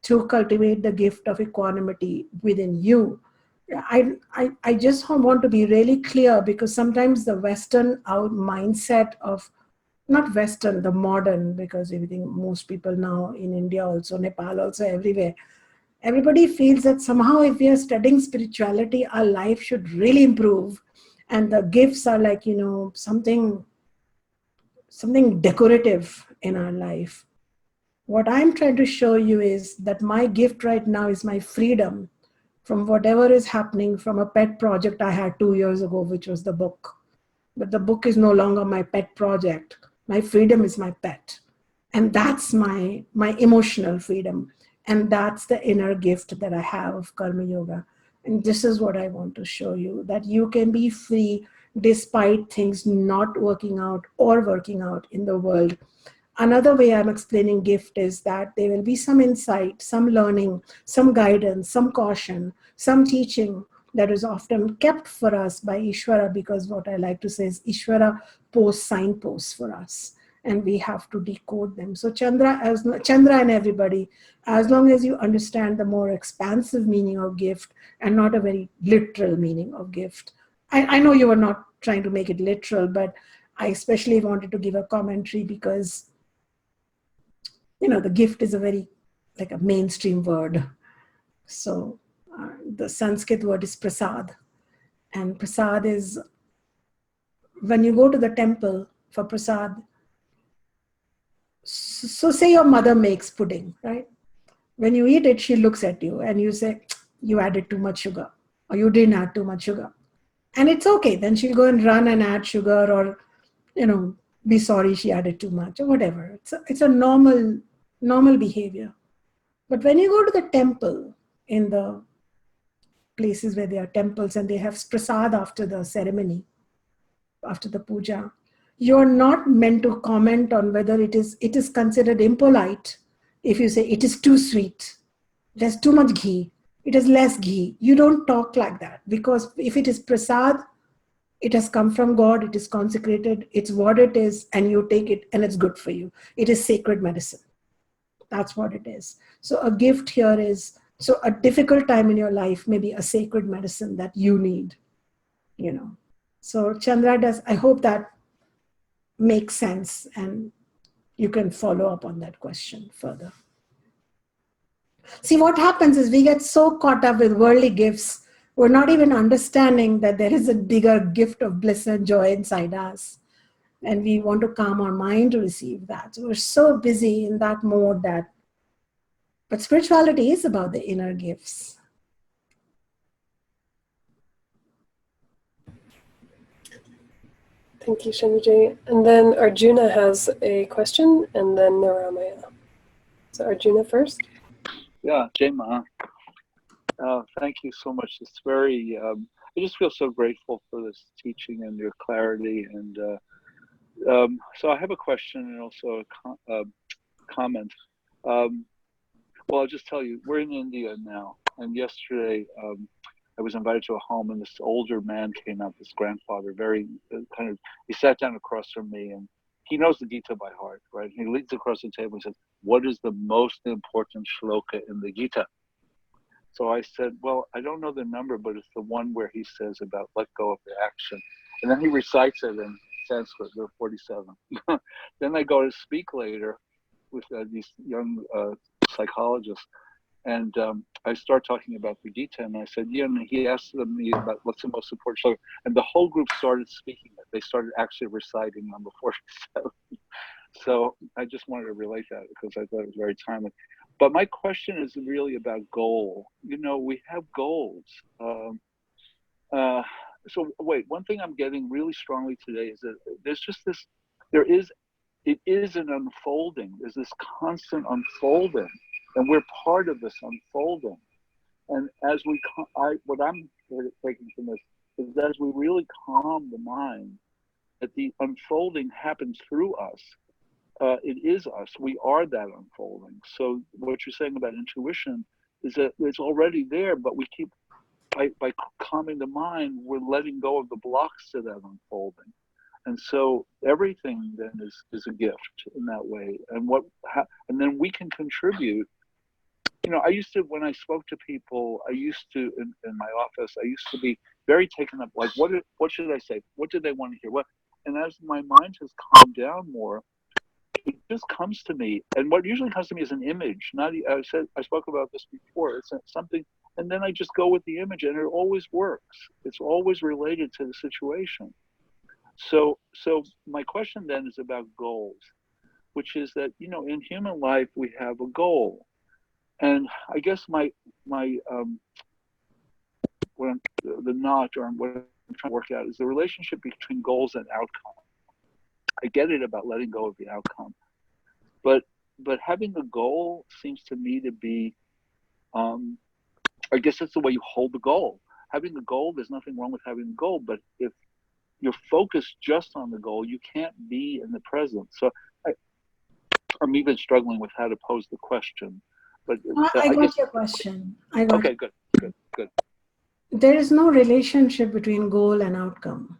to cultivate the gift of equanimity within you. I just want to be really clear, because sometimes the Western mindset of, not Western, the modern, because most people now in India also, Nepal also, everywhere, everybody feels that somehow if we are studying spirituality, our life should really improve. And the gifts are like, something decorative in our life. What I'm trying to show you is that my gift right now is my freedom from whatever is happening from a pet project I had 2 years ago, which was the book. But the book is no longer my pet project. My freedom is my pet. And that's my emotional freedom. And that's the inner gift that I have of Karma Yoga. And this is what I want to show you, that you can be free despite things not working out or working out in the world. Another way I'm explaining gift is that there will be some insight, some learning, some guidance, some caution, some teaching that is often kept for us by Ishvara, because what I like to say is Ishvara posts signposts for us, and we have to decode them. So Chandra and everybody, as long as you understand the more expansive meaning of gift and not a very literal meaning of gift. I know you were not trying to make it literal, but I especially wanted to give a commentary because, you know, the gift is a very, like a mainstream word. So the Sanskrit word is prasad. And prasad is, when you go to the temple for prasad, so say your mother makes pudding, right? When you eat it, she looks at you and you say, you added too much sugar, or you didn't add too much sugar. And it's okay. Then she'll go and run and add sugar, or, you know, be sorry she added too much, or whatever. It's a normal behavior. But when you go to the temple, in the places where there are temples and they have prasad after the ceremony, after the puja, you're not meant to comment on whether it is considered impolite if you say it is too sweet, there's too much ghee, it is less ghee. You don't talk like that, because if it is prasad, it has come from God, it is consecrated, it's what it is, and you take it and it's good for you. It is sacred medicine. That's what it is. So a gift here is, so a difficult time in your life may be a sacred medicine that you need, you know. So Chandra does, I hope that makes sense, and you can follow up on that question further. See, what happens is we get so caught up with worldly gifts, we're not even understanding that there is a bigger gift of bliss and joy inside us. And we want to calm our mind to receive that. So we're so busy in that mode that, but spirituality is about the inner gifts.
Thank you, Shanmuji. And then Arjuna has a question, and then Naramaya. So Arjuna first.
Yeah, Jema. Thank you so much. It's very, I just feel so grateful for this teaching and your clarity. And so I have a question and also a comment. Well, I'll just tell you, we're in India now. And yesterday, I was invited to a home, and this older man came out, this grandfather, very he sat down across from me, and he knows the Gita by heart, right? He leans across the table and says, what is the most important shloka in the Gita? So I said, well, I don't know the number, but it's the one where he says about let go of the action. And then he recites it in Sanskrit, there are 47. Then I go to speak later with these young psychologists, and I start talking about the Gita, and I said, yeah, and he asked me about what's the most important shloka, and the whole group started speaking it. They started actually reciting number 47. So I just wanted to relate that because I thought it was very timely. But my question is really about goal. You know, we have goals. So wait, one thing I'm getting really strongly today is that there's just this, it is an unfolding. There's this constant unfolding, and we're part of this unfolding. And as what I'm taking from this is that as we really calm the mind, that the unfolding happens through us. It is us. We are that unfolding. So what you're saying about intuition is that it's already there, but we keep, by calming the mind, we're letting go of the blocks to that unfolding. And so everything then is a gift in that way. And and then we can contribute. You know, I used to, when I spoke to people, I used to, in my office, I used to be very taken up, like, what should I say? What do they want to hear? And as my mind has calmed down more, it just comes to me, and what usually comes to me is an image. I spoke about this before. It's something, and then I just go with the image, and it always works. It's always related to the situation. So my question then is about goals, which is that, you know, in human life we have a goal, and I guess the knot, or what I'm trying to work out, is the relationship between goals and outcome. I get it about letting go of the outcome, but having a goal seems to me to be, I guess that's the way you hold the goal. Having the goal, there's nothing wrong with having a goal, but if you're focused just on the goal, you can't be in the present. So I'm even struggling with how to pose the question. But
I got
guess,
your question. I got
okay,
it.
good.
There is no relationship between goal and outcome.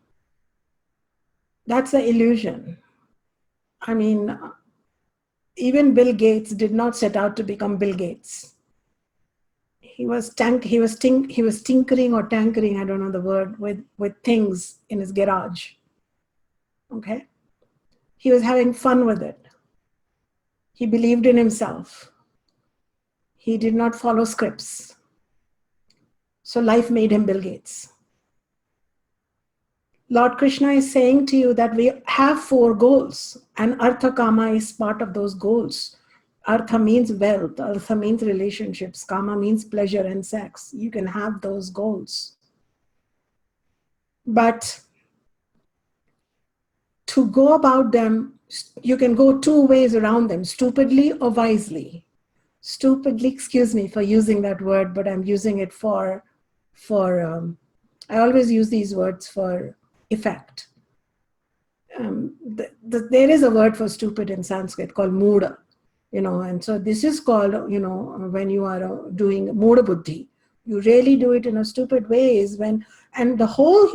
That's the illusion. I mean, even Bill Gates did not set out to become Bill Gates. He was tinkering or tankering, I don't know the word, with things in his garage. Okay? He was having fun with it. He believed in himself. He did not follow scripts. So life made him Bill Gates. Lord Krishna is saying to you that we have 4 goals, and Artha Kama is part of those goals. Artha means wealth, Artha means relationships, Kama means pleasure and sex. You can have those goals. But to go about them, you can go 2 ways around them, stupidly or wisely. Stupidly, excuse me for using that word, but I'm using it for I always use these words for effect. There is a word for stupid in Sanskrit called muda, and so this is called, when you are doing muda buddhi. You really do it in a stupid ways and all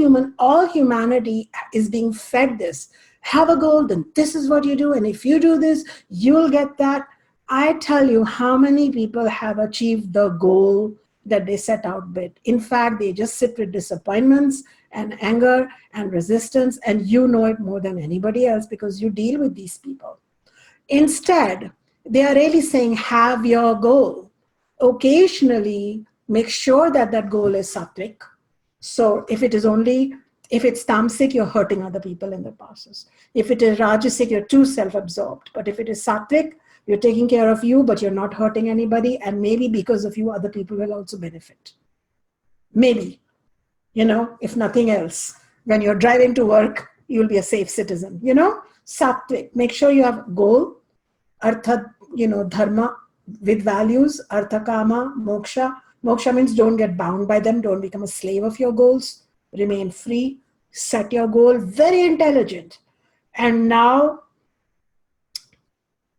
humanity is being fed this. Have a goal, then this is what you do, and if you do this, you'll get that. I tell you how many people have achieved the goal that they set out with. In fact, they just sit with disappointments and anger and resistance, and you know it more than anybody else because you deal with these people. Instead, they are really saying, have your goal. Occasionally, make sure that that goal is sattvic. So if it's tamasic, you're hurting other people in the process. If it is rajasic, you're too self-absorbed. But if it is sattvic, you're taking care of you, but you're not hurting anybody. And maybe because of you, other people will also benefit. Maybe, if nothing else. When you're driving to work, you'll be a safe citizen. Sattvic. Make sure you have goal, artha, dharma with values, artha kama, moksha. Moksha means don't get bound by them. Don't become a slave of your goals. Remain free. Set your goal. Very intelligent. And now,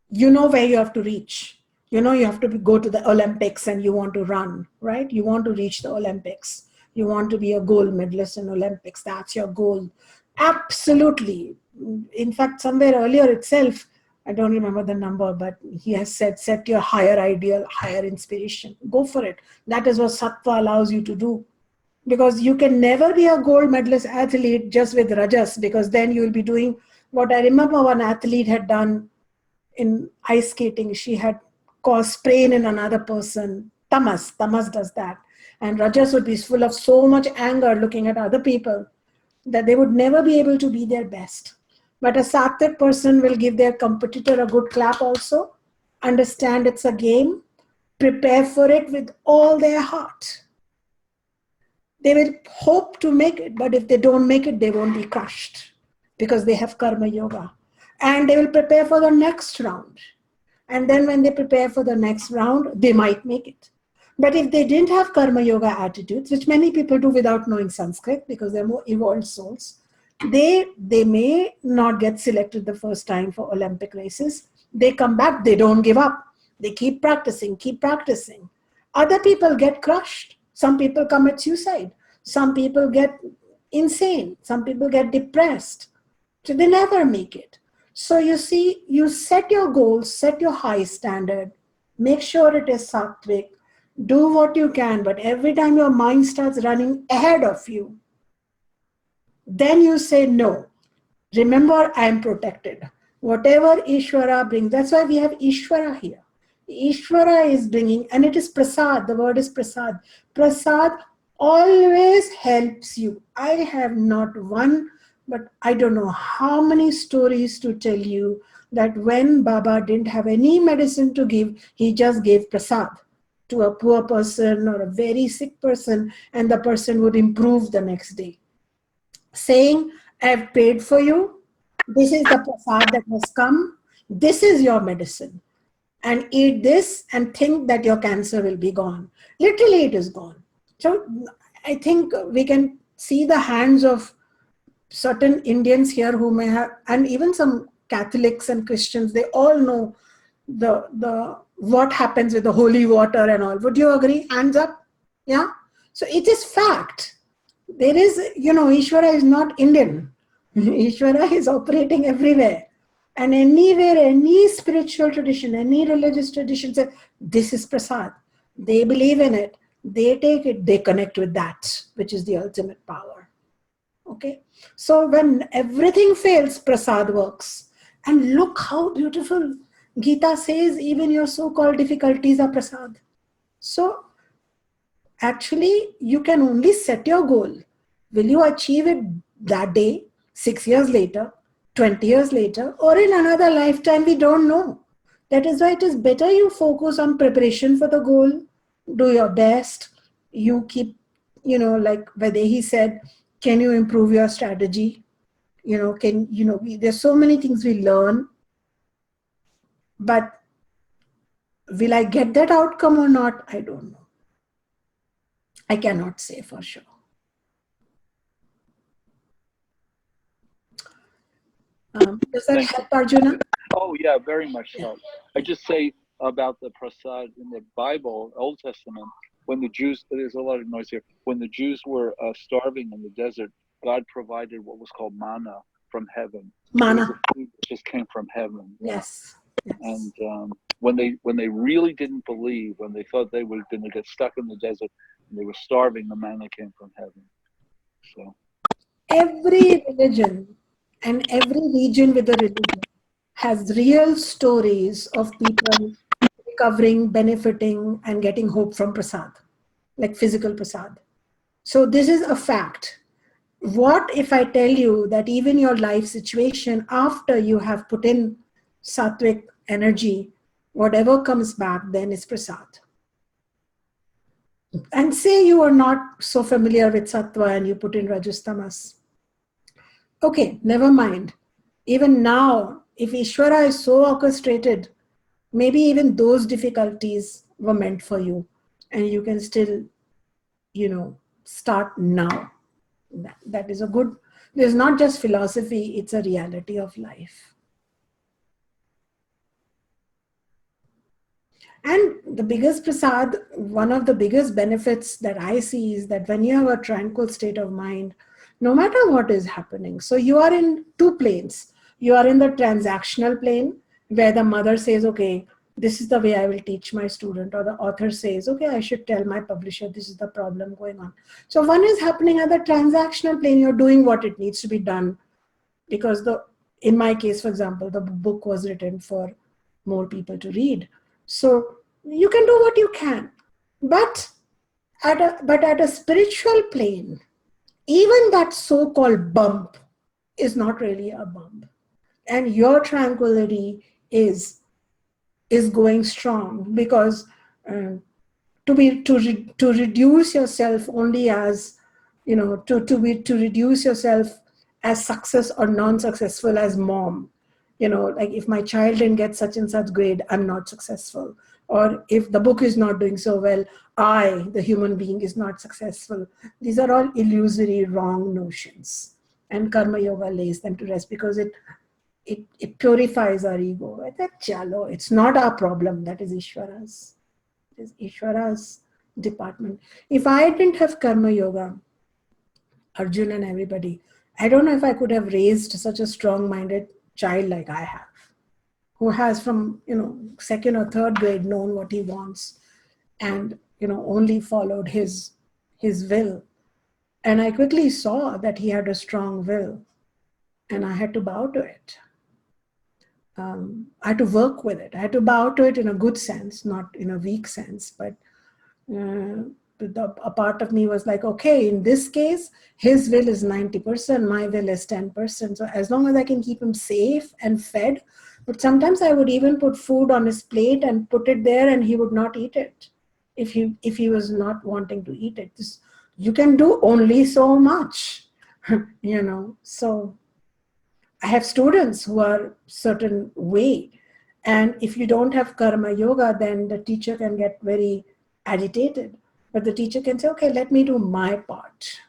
you know where you have to reach. You have to go to the Olympics and you want to run, right? You want to reach the Olympics. You want to be a gold medalist in Olympics. That's your goal. Absolutely. In fact, somewhere earlier itself, I don't remember the number, but he has said, set your higher ideal, higher inspiration. Go for it. That is what sattva allows you to do. Because you can never be a gold medalist athlete just with rajas, because then you will be doing what I remember one athlete had done in ice skating. She had caused sprain in another person. Tamas does that. And rajas would be full of so much anger looking at other people that they would never be able to be their best. But a sattvic person will give their competitor a good clap also, understand it's a game, prepare for it with all their heart. They will hope to make it, but if they don't make it, they won't be crushed because they have karma yoga. And they will prepare for the next round. And then when they prepare for the next round, they might make it. But if they didn't have karma yoga attitudes, which many people do without knowing Sanskrit because they're more evolved souls, they may not get selected the first time for Olympic races. They come back, they don't give up. They keep practicing. Other people get crushed. Some people commit suicide. Some people get insane. Some people get depressed. So they never make it. So you see, you set your goals, set your high standard, make sure it is sattvic, do what you can, but every time your mind starts running ahead of you, then you say no. Remember, I am protected. Whatever Ishvara brings, that's why we have Ishvara here. Ishvara is bringing, and it is prasad, the word is prasad. Prasad always helps you. I have not one, but I don't know how many stories to tell you that when Baba didn't have any medicine to give, he just gave prasad to a poor person or a very sick person, and the person would improve the next day. Saying, I have paid for you. This is the prasad that has come. This is your medicine. And eat this and think that your cancer will be gone. Literally, it is gone. So I think we can see the hands of certain Indians here who may have, and even some Catholics and Christians, they all know the what happens with the holy water and all. Would you agree? Hands up. Yeah. So it is fact. There is, Ishvara is not Indian. Ishvara is operating everywhere. And anywhere, any spiritual tradition, any religious tradition says, this is prasad. They believe in it. They take it. They connect with that, which is the ultimate power. Okay. So when everything fails, prasad works. And look how beautiful Gita says, even your so-called difficulties are prasad. So actually, you can only set your goal. Will you achieve it that day, 6 years later, 20 years later, or in another lifetime? We don't know. That is why it is better you focus on preparation for the goal, do your best. You keep, like Vadehi said, can you improve your strategy? There's so many things we learn, but will I get that outcome or not? I don't know. I cannot say for sure. Does that help, Arjuna?
Oh yeah, very much so. I just say about the prasad in the Bible, Old Testament, when the Jews, there's a lot of noise here, when the Jews were starving in the desert, God provided what was called manna from heaven.
Manna.
It was a food that just came from heaven.
Yes.
And when they really didn't believe, when they thought they were going to get stuck in the desert and they were starving, the manna came from heaven. So
every religion and every region with a religion has real stories of people recovering, benefiting, and getting hope from prasad, like physical prasad. So this is a fact. What if I tell you that even your life situation, after you have put in sattvic energy, whatever comes back then is prasad? And say you are not so familiar with sattva and you put in rajas tamas. Okay, never mind. Even now, if Ishvara is so orchestrated, maybe even those difficulties were meant for you, and you can still, start now. That is a good, there's not just philosophy, it's a reality of life. And the biggest prasad, one of the biggest benefits that I see is that when you have a tranquil state of mind, no matter what is happening, so you are in two planes. You are in the transactional plane where the mother says, okay, this is the way I will teach my student, or the author says, okay, I should tell my publisher, this is the problem going on. So one is happening at the transactional plane, you're doing what it needs to be done. Because in my case, for example, the book was written for more people to read. So you can do what you can. But at a spiritual plane, even that so-called bump is not really a bump. And your tranquility is going strong, because to reduce yourself only as, to reduce yourself as success or non-successful as mom. Like if my child didn't get such and such grade, I'm not successful. Or if the book is not doing so well, I, the human being, is not successful. These are all illusory, wrong notions. And Karma Yoga lays them to rest, because it purifies our ego. It's not our problem. That is Ishvara's. It is Ishvara's department. If I didn't have Karma Yoga, Arjun and everybody, I don't know if I could have raised such a strong-minded child like I have, who has from, second or third grade known what he wants and, only followed his will. And I quickly saw that he had a strong will, and I had to bow to it. I had to work with it. I had to bow to it in a good sense, not in a weak sense, but a part of me was like, okay, in this case, his will is 90%, my will is 10%. So as long as I can keep him safe and fed, but sometimes I would even put food on his plate and put it there, and he would not eat it if he was not wanting to eat it. You can do only so much, So I have students who are certain way, and if you don't have Karma Yoga, then the teacher can get very agitated. But the teacher can say, okay, let me do my part.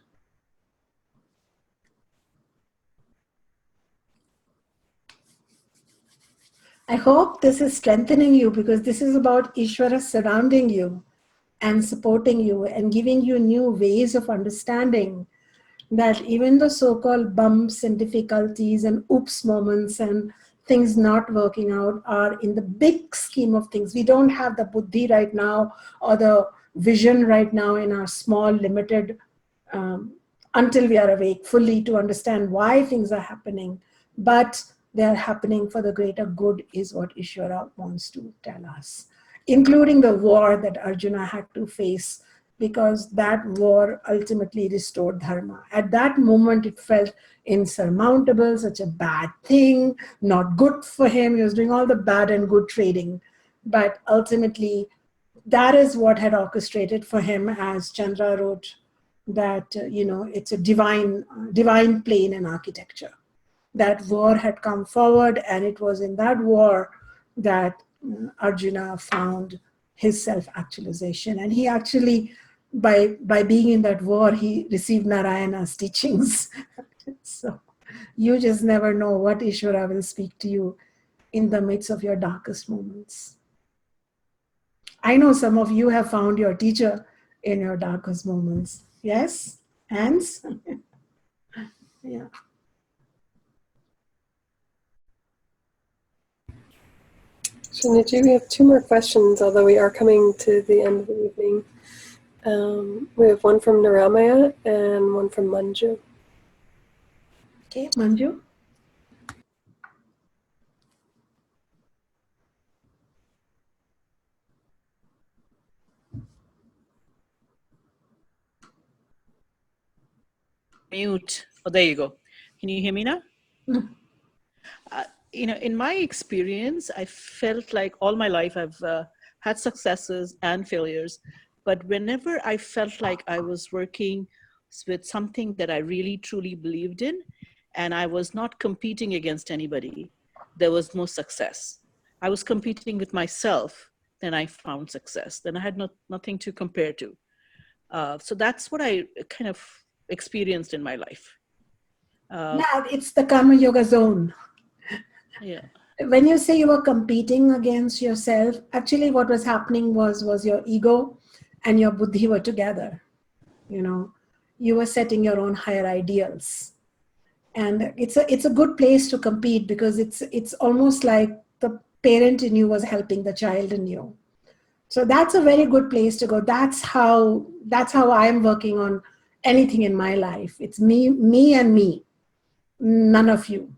I hope this is strengthening you, because this is about Ishvara surrounding you and supporting you and giving you new ways of understanding that even the so-called bumps and difficulties and oops moments and things not working out are in the big scheme of things. We don't have the buddhi right now or the vision right now in our small, limited, until we are awake fully to understand why things are happening. But they are happening for the greater good is what Ishvara wants to tell us, including the war that Arjuna had to face, because that war ultimately restored dharma. At that moment, it felt insurmountable, such a bad thing, not good for him. He was doing all the bad and good trading. But ultimately, that is what had orchestrated for him, as Chandra wrote, that, it's a divine plane in architecture. That war had come forward, and it was in that war that Arjuna found his self-actualization. And he actually, by being in that war, he received Narayana's teachings. So you just never know what Ishvara will speak to you in the midst of your darkest moments. I know some of you have found your teacher in your darkest moments. Yes? Hands? Yeah.
Shunyaji, we have 2 more questions, although we are coming to the end of the evening. We have one from Naramaya and one from Manju.
Okay, Manju?
Mute. Oh, there you go. Can you hear me now?
Mm.
In my experience, I felt like all my life I've had successes and failures, but whenever I felt like I was working with something that I really truly believed in, and I was not competing against anybody, there was more success. I was competing with myself, then I found success. Then I had nothing to compare to. So that's what I kind of experienced in my life.
Yeah, it's the Karma Yoga zone.
Yeah.
When you say you were competing against yourself, actually what was happening was your ego and your buddhi were together. You were setting your own higher ideals. And it's a good place to compete, because it's almost like the parent in you was helping the child in you. So that's a very good place to go. That's how I'm working on anything in my life. It's me and me, none of you.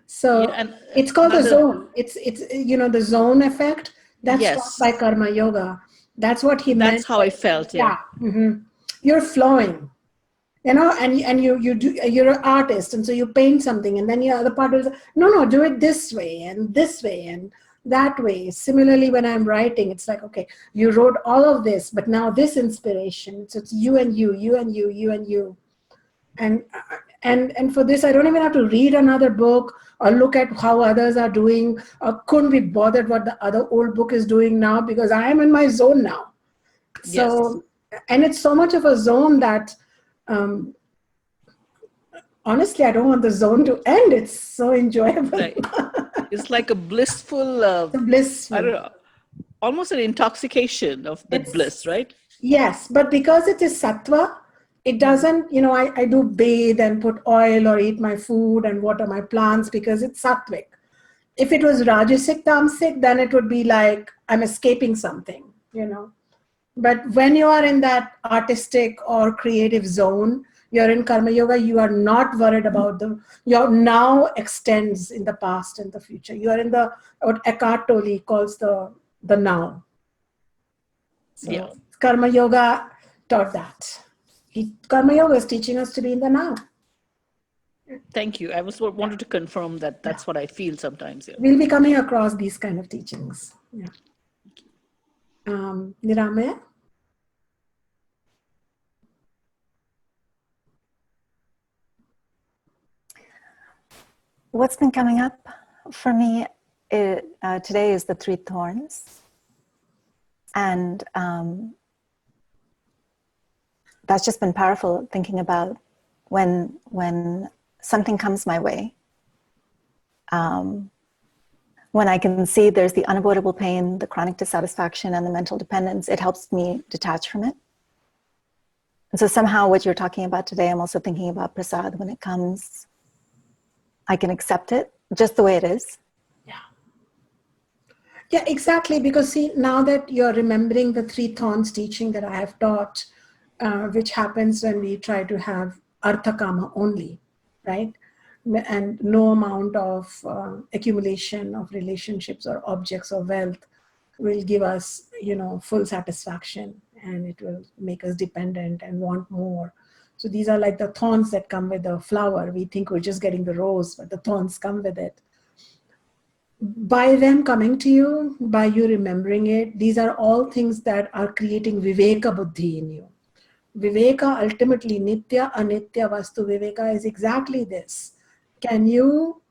So
and
it's called the
another,
zone. It's the zone effect that's taught by
yes,
Karma Yoga. That's what he
that's
meant.
how I felt. Yeah.
You're flowing, and you're an artist, and so you paint something, and then your other part is no, do it this way and that way. Similarly, when I'm writing, it's like, okay, you wrote all of this, but now this inspiration. So it's you and you, you and you, you and you. And for this, I don't even have to read another book or look at how others are doing, or couldn't be bothered what the other old book is doing now, because I am in my zone now. So, and it's so much of a zone that, honestly, I don't want the zone to end. It's so enjoyable.
Right. It's like a blissful,
Blissful.
I don't know, almost an intoxication of that bliss, right?
Yes, but because it is sattva, it doesn't, I do bathe and put oil or eat my food and water my plants because it's sattvic. If it was rajasic, tamasic, then it would be like I'm escaping something, But when you are in that artistic or creative zone, you're in Karma Yoga, you are not worried about your now extends in the past and the future. You are in what Eckhart Tolle calls the now. So Karma Yoga taught that. Karma Yoga is teaching us to be in the now.
Thank you. I wanted to confirm that that's what I feel sometimes. Yeah.
We'll be coming across these kind of teachings. Yeah. Nirame?
What's been coming up for me today is the 3 thorns. And that's just been powerful, thinking about when something comes my way, When I can see there's the unavoidable pain, the chronic dissatisfaction, and the mental dependence, it helps me detach from it. And so somehow what you're talking about today, I'm also thinking about prasad when it comes. I can accept it just the way it is.
Yeah, exactly. Because see, now that you're remembering the 3 thorns teaching that I have taught, which happens when we try to have artha kama only, right? And no amount of accumulation of relationships or objects or wealth will give us, full satisfaction, and it will make us dependent and want more. So these are like the thorns that come with the flower. We think we're just getting the rose, but the thorns come with it. By them coming to you, by you remembering it, these are all things that are creating viveka buddhi in you. Viveka, ultimately, nitya, anitya, vastu viveka is exactly this. Can you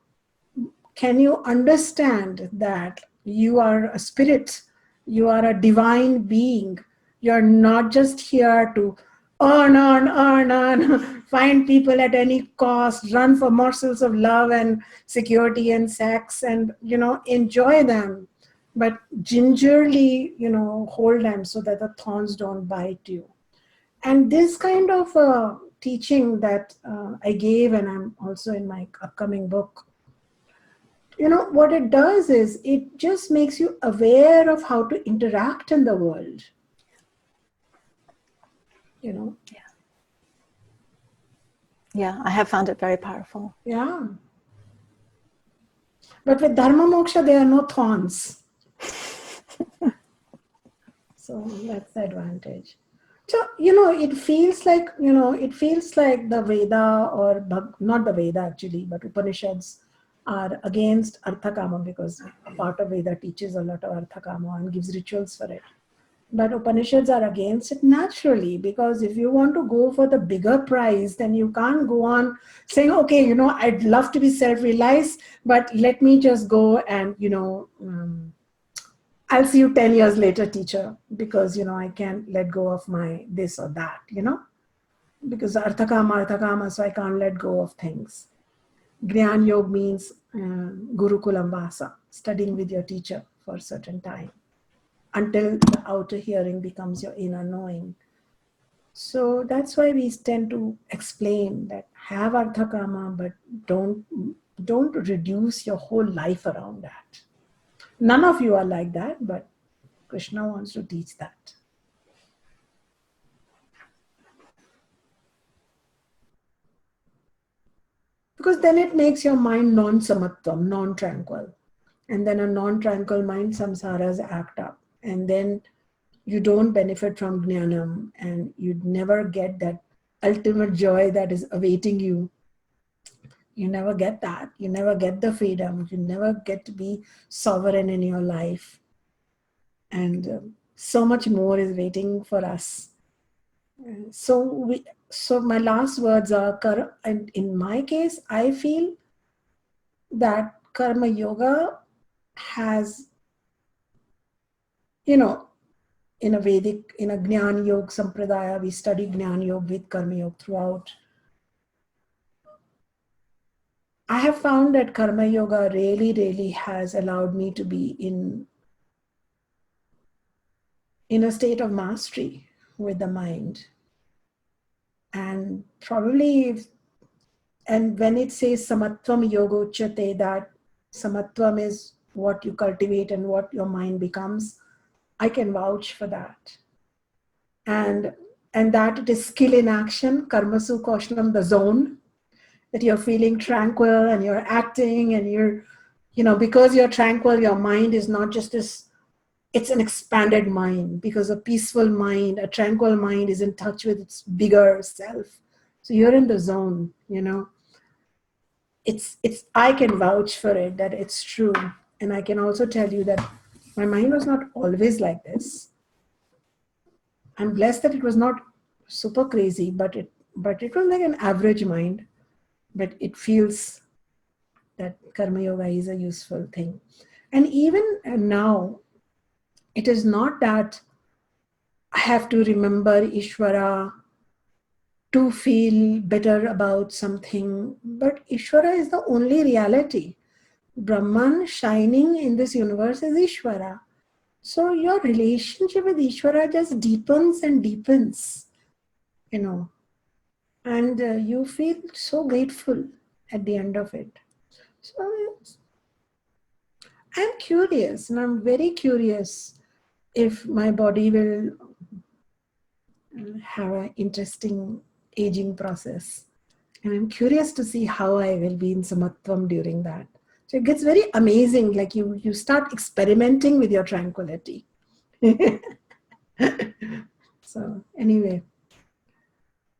understand that you are a spirit, you are a divine being? You're not just here to earn, find people at any cost, run for morsels of love and security and sex, and enjoy them, but gingerly hold them so that the thorns don't bite you. And this kind of teaching that I gave, and I'm also in my upcoming book, what it does is it just makes you aware of how to interact in the world.
Yeah, I have found it very powerful.
Yeah. But with dharma moksha, there are no thorns. So that's the advantage. So, it feels like, the Veda, or not the Veda actually, but Upanishads are against Arthakama, because a part of Veda teaches a lot of Arthakama and gives rituals for it. But Upanishads are against it naturally, because if you want to go for the bigger prize, then you can't go on saying, okay, I'd love to be self-realized, but let me just go and, I'll see you 10 years later, teacher, because, I can't let go of my this or that, because Arthakama, so I can't let go of things. Gyan Yoga means Gurukulam Vasa, studying with your teacher for a certain time, until the outer hearing becomes your inner knowing. So that's why we tend to explain that have Arthakama, but don't reduce your whole life around that. None of you are like that, but Krishna wants to teach that. Because then it makes your mind non-samatvam, non-tranquil. And then a non-tranquil mind, samsaras act up. And then you don't benefit from jnanam, and you'd never get that ultimate joy that is awaiting you. You never get that. You never get the freedom. You never get to be sovereign in your life. And so much more is waiting for us. So my last words are, and in my case, I feel that karma yoga has, in a Vedic, in a Jnana Yoga Sampradaya, we study Jnana Yoga with Karma Yoga throughout. I have found that Karma Yoga really, really has allowed me to be in a state of mastery with the mind. And probably, and when it says Samatvam Yogochate, that Samatvam is what you cultivate and what your mind becomes, I can vouch for that. And that it is skill in action, Karmasu Kaushalam, the zone, that you're feeling tranquil and you're acting, and you're, because you're tranquil, your mind is not just this, it's an expanded mind, because a peaceful mind, a tranquil mind is in touch with its bigger self. So you're in the zone, It's I can vouch for it, that it's true. And I can also tell you that my mind was not always like this. I'm blessed that it was not super crazy, but it was like an average mind. But it feels that karma yoga is a useful thing. And even now, it is not that I have to remember Ishvara to feel better about something, but Ishvara is the only reality. Brahman shining in this universe is Ishvara. So your relationship with Ishvara just deepens and deepens, and you feel so grateful at the end of it. So I'm curious, and I'm very curious if my body will have an interesting aging process. And I'm curious to see how I will be in Samatvam during that. So it gets very amazing, like you start experimenting with your tranquility. So anyway,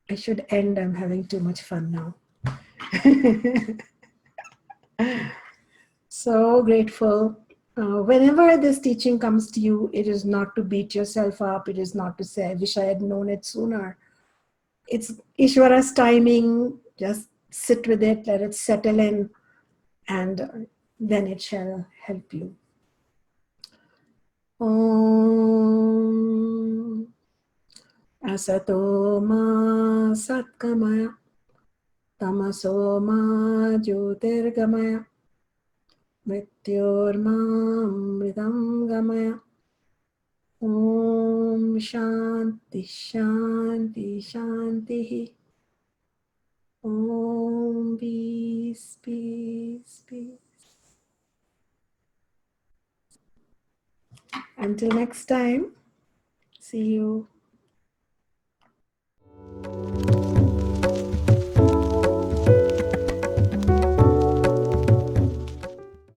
I should end. I'm having too much fun now. So grateful. Whenever this teaching comes to you, it is not to beat yourself up. It is not to say, I wish I had known it sooner. It's Ishvara's timing. Just sit with it, let it settle in, and then it shall help you. Om Asato Ma Satkamaya Tamaso Ma Jyotirgamaya Mrityormamritam Gamaya. Om Shanti Shanti Shanti. Om Peace Peace Peace. Until next time, see you.